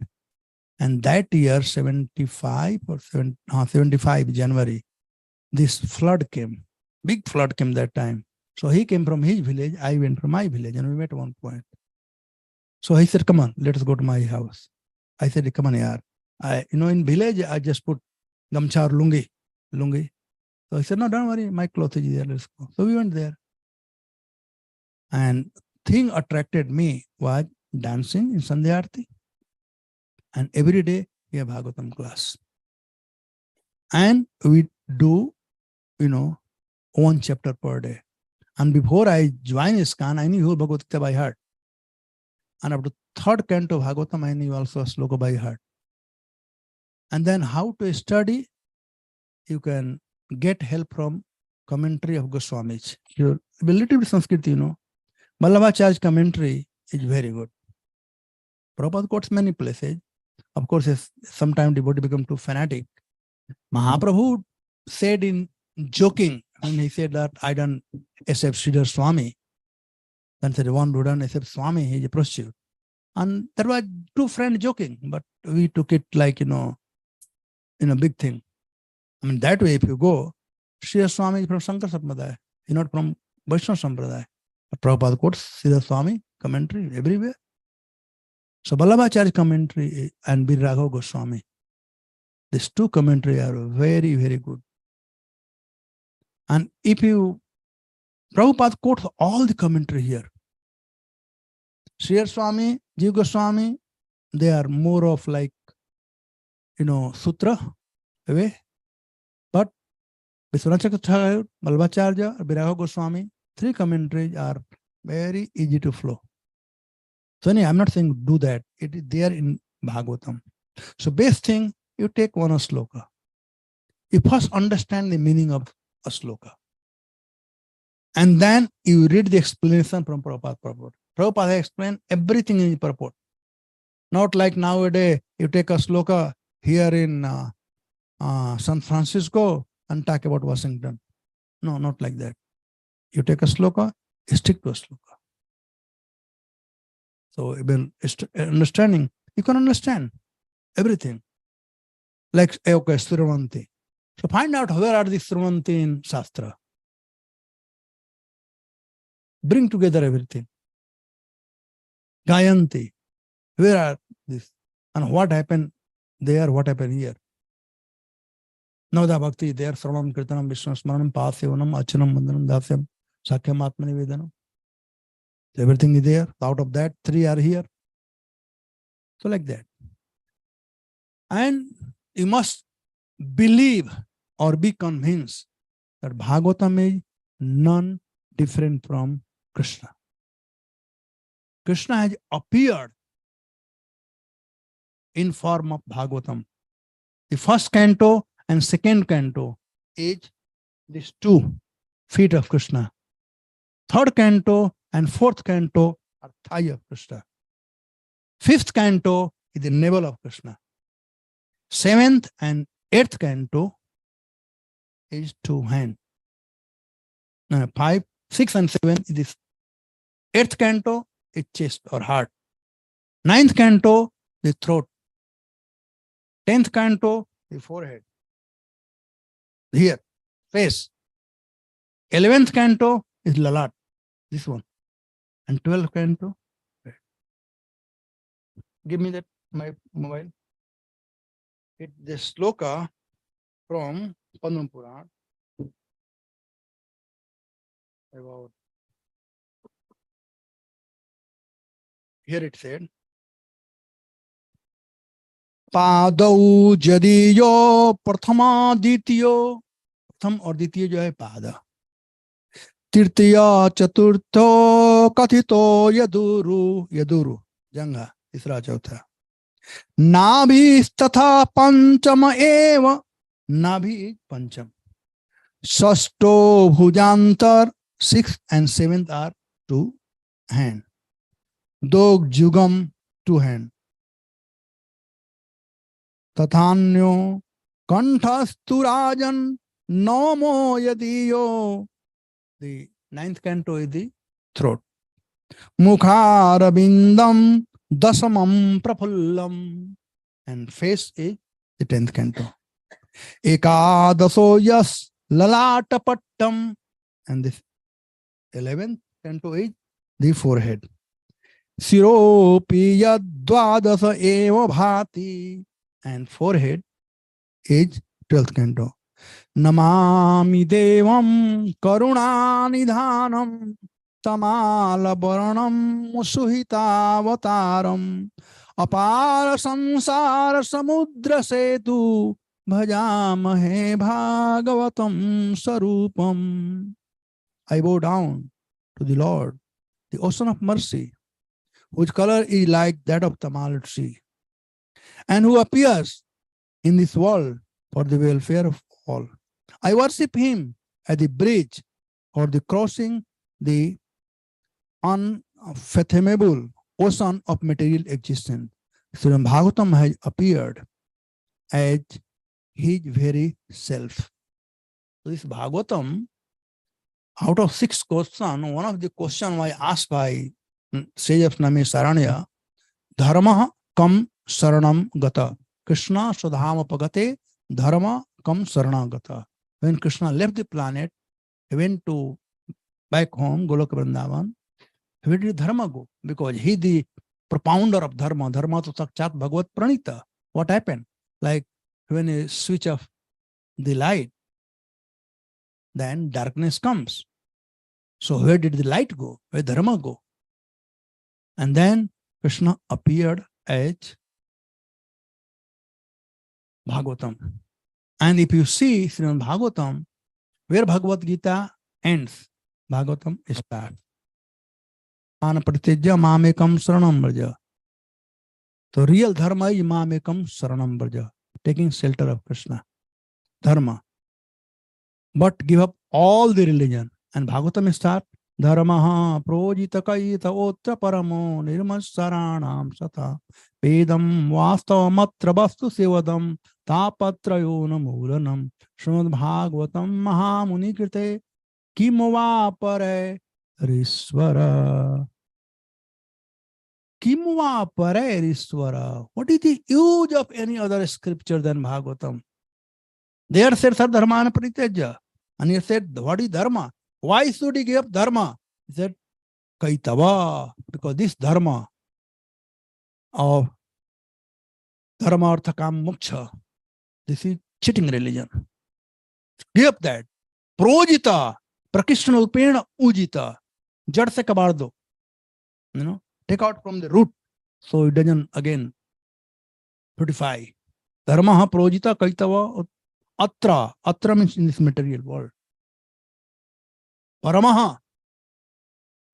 And that year, 75 January, this flood came. Big flood came that time. So he came from his village, I went from my village, and we met one point. So he said, come on, let us go to my house. I said, come on, yaar. In village, I just put gamcha or lungi. So he said, no, don't worry, my clothes is there, let's go. So we went there. And thing attracted me was dancing in Sandhya Aarti. And every day we have Bhagavatam class. And we do, one chapter per day. And before I joined ISKCON, I knew whole Bhagavad Gita by heart. And up to third canto of Bhagavatam, I knew also a sloka by heart. And then how to study, you can get help from commentary of Goswami's. A little bit Sanskrit, Vallabhacharya's commentary is very good. Prabhupada quotes many places. Of course, sometimes devotee become too fanatic. Mahaprabhu said in joking, when he said that I don't accept Sridhar Swami, then said one who don't accept Swami, he is a prostitute. And there were two friends joking, but we took it like, big thing. I mean, that way, if you go, Sridhar Swami is from Shankar Sampradaya, he's not from Vaishnava Sampradaya. But Prabhupada quotes Sridhar Swami commentary everywhere. So Vallabhacharya's commentary and Bir Raghav Goswami, these two commentary are very, very good. And if Prabhupada quotes all the commentary here. Sridhar Swami, Jiva Goswami, they are more of like, sutra way. But Vishwanath Vallabhacharya, Biragha Goswami, three commentaries are very easy to flow. So I'm not saying do that. It is there in Bhagavatam. So best thing, you take one sloka. You first understand the meaning of a sloka. And then you read the explanation from Prabhupada. Prabhupada has explained everything in the purport. Not like nowadays, you take a sloka here in San Francisco and talk about Washington. No, not like that. You take a sloka, stick to a sloka. So even understanding, you can understand everything. Like, okay, Srivanti. So find out where are the Srivanti in Shastra. Bring together everything. Gayanti. Where are this? And what happened there, what happened here? Navada Bhakti there, Sravanam, Kirtanam, Vishnu Smaranam, Pasevanam, Achanam, Vandanam, Dasyam, Sakyam, Atmanivedanam. Everything is there. Out of that, 3 are here. So like that. And you must believe or be convinced that Bhagavatam is none different from Krishna. Krishna has appeared in form of Bhagavatam. The first canto and second canto is these 2 feet of Krishna. Third canto and fourth canto are thigh of Krishna. Fifth canto is the navel of Krishna. Seventh and eighth canto is 2 hands. 5, 6 and 7 is this. Eighth canto is chest or heart. Ninth canto, the throat. 10th canto, the forehead. Here, face. 11th canto is lalat, this one. And 12th canto, give me that, my mobile. It's the sloka from Padma Purana about, here it said, Padau jadiyo prathama ditiyo, pratham और द्वितीय जो है पाद, तृतीय चतुर्थो कथितो यदुरु, यदुरु जंगा, तीसरा चौथा, नाभि तथा पंचम एव, नाभि पंचम, षष्ठो भुजांतर, 6th and 7th are 2 hands, दो जुगम 2 hands, तथान्यो कंठस्तु राजन नवमो यदीयो, the 9th canto is the throat, मुखारविंदम दशमम प्रफुल्लम, and face is the 10th canto, एकादशो यस ललाटपट्टम, and the 11th canto is the forehead, शिरोपि यद्वादश एव भाति, and forehead is 12th canto, Namami देवं करुणानिधानं तमालवर्णं सुहितावतारं अपार संसार समुद्र सेतु भजामहे भागवतं स्वरूपम्. I bow down to the Lord, the ocean of mercy, whose color is like that of Tamal tree, and who appears in this world for the welfare of all. I worship him at the bridge or the crossing the unfathomable ocean of material existence. Srimad Bhagavatam has appeared as his very self. So this Bhagavatam, out of 6 questions, one of the questions was asked by sage of Nami Saranya, Dharma kam saranam gata. Krishna Swadhama Pagate Dharma kam sarana gata. When Krishna left the planet, he went to back home, Goloka Vrindavan. Where did Dharma go? Because he the propounder of Dharma. Dharma to Sakshat Bhagavat Pranita. What happened? Like when you switch off the light, then darkness comes. So where did the light go? Where Dharma go? And then Krishna appeared as Bhagavatam. And if you see Srimad Bhagavatam, where Bhagavad Gita ends, Bhagavatam starts. Mana pratijya mamekam saranam braja. So real dharma is mamekam saranam braja, taking shelter of Krishna. Dharma. But give up all the religion And Bhagavatam start, Dharmaha projita kaita otra paramo nirmasaranam sata vedam vastavamatra vastu sevadam tapatrayona moolanam Srimad Bhagavatam Mahamuni Krite Kimva pare Rishwara. Kimva pare Rishwara. What is the use of any other scripture than Bhagavatam? There said Dharmana Pariteja. And he said, what is Dharma? Why should he give Dharma? He said, Kaitava. Because this Dharma of Dharma Artha Kam Moksha, this is cheating religion. Give that. Projita. Prakishna Upena Ujita. Jad se kabar do. Take out from the root. So it doesn't again purify. Dharma projita kaitava atra. Atra means in this material world. Paramaha.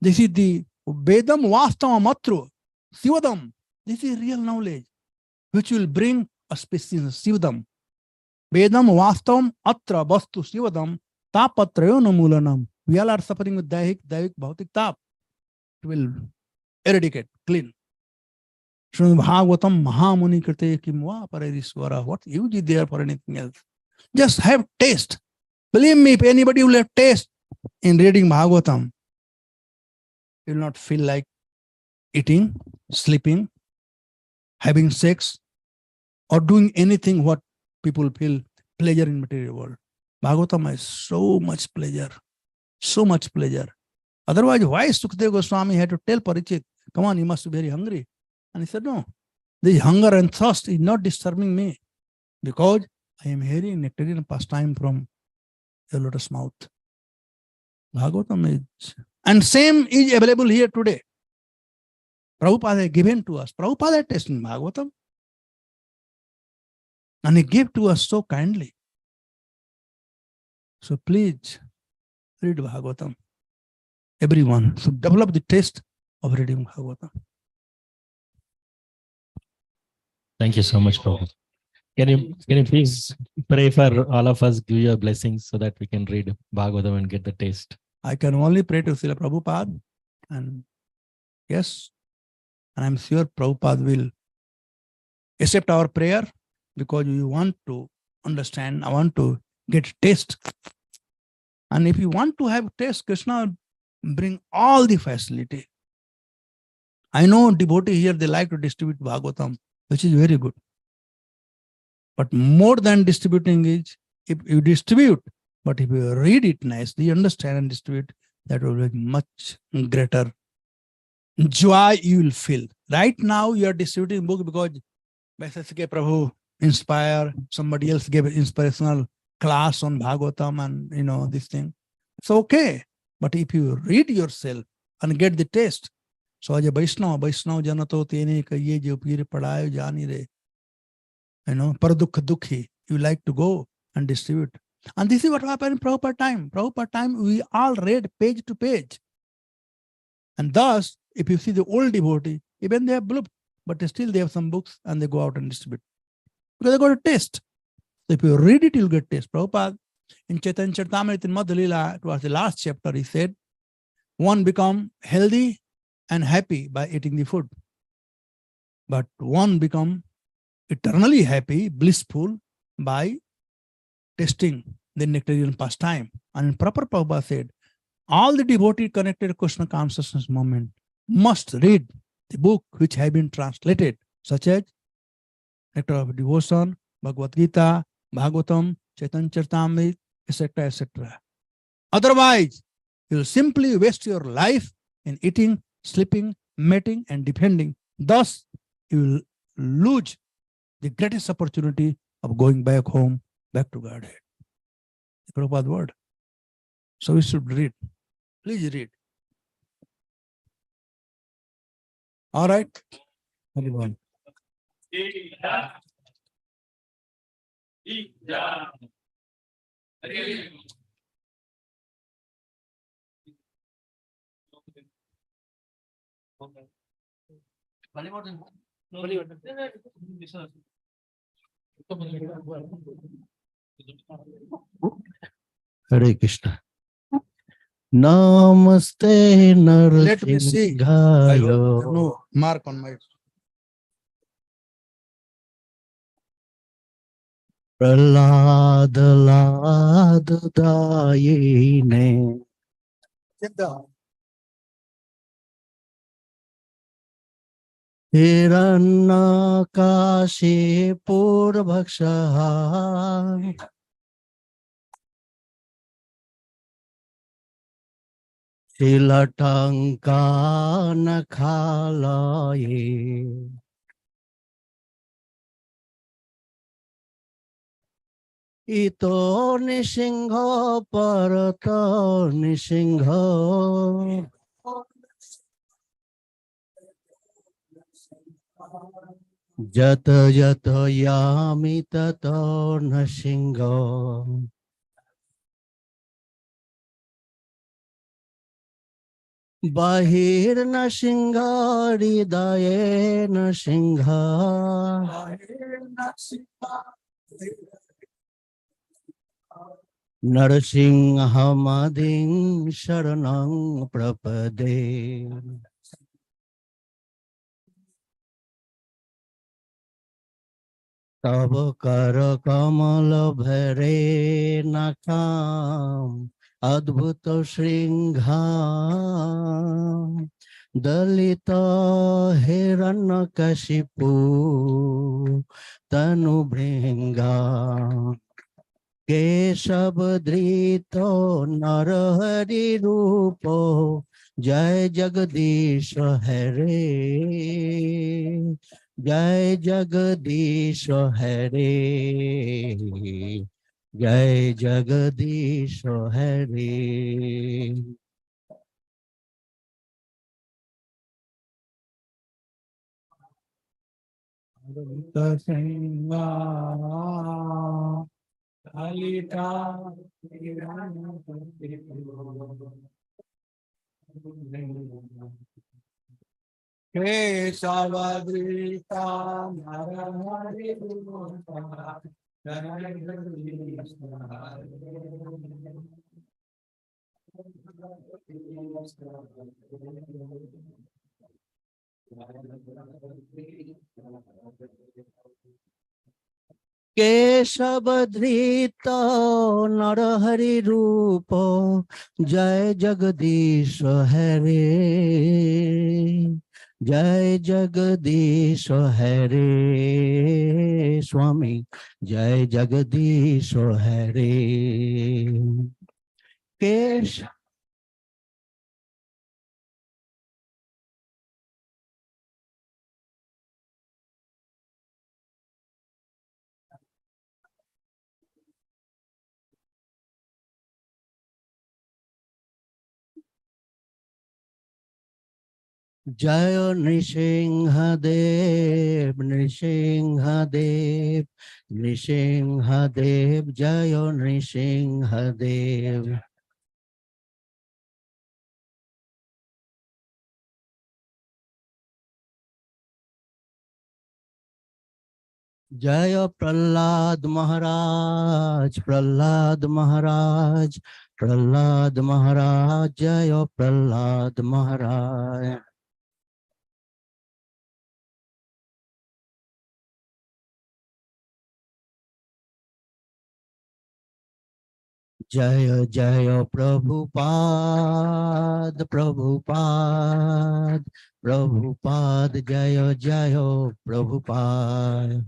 This is the Vedam Vastava Matru. Sivadam. This is real knowledge which will bring a species Sivadam. Vedam Vastavam Atra Vastu Sivadam Tapatrayona Moolanam. We all are suffering with Daivik Bhautik Tap. It will eradicate, clean. Srimad Bhagavatam Mahamuni Krite Kimva Paririshwara. What use is there for anything else? Just have taste. Believe me, if anybody will have taste in reading Bhagavatam, you will not feel like eating, sleeping, having sex, or doing anything what people feel pleasure in material world. Bhagavatam has so much pleasure, so much pleasure. Otherwise, why Sukadeva Goswami had to tell Parikshit, come on, you must be very hungry. And he said, no, this hunger and thirst is not disturbing me because I am hearing nectarian pastime from your lotus mouth. Bhagavatam is, and same is available here today. Prabhupada has given to us. Prabhupada has tasted Bhagavatam. And he gave to us so kindly. So please read Bhagavatam. Everyone should develop the taste of reading Bhagavatam. Thank you so much, Prabhu. Can you please pray for all of us, give your blessings so that we can read Bhagavatam and get the taste? I can only pray to Srila Prabhupada, and yes, and I'm sure Prabhupada will accept our prayer because we want to understand, I want to get taste. And if you want to have taste, Krishna bring all the facility. I know devotees here, they like to distribute Bhagavatam, which is very good. But more than distributing is, if you distribute, but if you read it nicely, understand and distribute, that will be much greater joy you will feel. Right now, you are distributing book because Prabhu inspire, somebody else gave an inspirational class on Bhagavatam and this thing. It's okay. But if you read yourself and get the taste, so as a Vaishnava janato tene ka ye jo pir padayo jani re. Paradukha dukhi. You like to go and distribute. And this is what happened in Prabhupada time. Prabhupada time, we all read page to page. And thus, if you see the old devotee, even they have book, but still they have some books and they go out and distribute. Because they got a taste. So if you read it, you'll get taste. Prabhupada, in Chaitanya Charitamrita in Madhya Leela, it was the last chapter, he said, one become healthy and happy by eating the food. But one become eternally happy, blissful by tasting the nectarian pastime. And in proper Prabhupada said, all the devotees connected to Krishna consciousness movement must read the book which have been translated, such as Nectar of Devotion, Bhagavad Gita, Bhagavatam, Chaitanya Charitamrita, etc., etc. Otherwise, you will simply waste your life in eating, sleeping, mating, and depending. Thus, you will lose the greatest opportunity of going back home, back to Godhead. The Prabhupada word. So we should read. Please read. All right. Everyone. Hare Krishna. Namaste Let me see. I hope Narsimhaya. no mark on my. Prahlad Lad Dayine. Sit down. Hiranyakashipur Bhaksha. Shilatanka Nakhalaye. Ito Nisingha Parato Nisingha. Jata Jata Yami Tato Nisingha. Bahir Nisingha Hridaye Nisingha. Narsinhamading Sharanang Prapade. Tava Kara Kamala Bhare Nakam Adbhuta Shringham Dalita Hiranyakashipu Tanu Bringa Keshabdrito Narahari Rupo Jai Jagadish Hare Jai Jagadish Hare Jai Jagadish Hare. Keshabdrita Narahari Rupo Jai Jagadish Hare Jai Jagadish Hare Swami Jai Jagadish Hare Kesh Jaya Nrsimhadev, Nrsimhadev, Nrsimhadev, Jaya Nrsimhadev. Jaya Prahlad Maharaj, Prahlad Maharaj, Prahlad Maharaj, Jaya Prahlad Maharaj. Jaya Jaya Prabhupada, Prabhupada, Prabhupada, Jaya Jaya Prabhupada.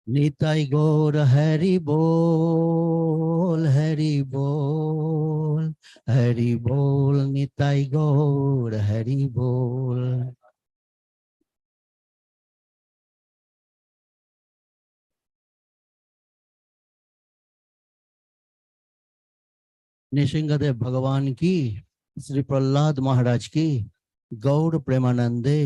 Nitai Gaur Hari Bol, Hari Bol, Hari Bol, Nitai Gaur Hari Bol. निशिंगदेव भगवान की, श्री प्रहलाद महाराज की, गौर प्रेमानंदे।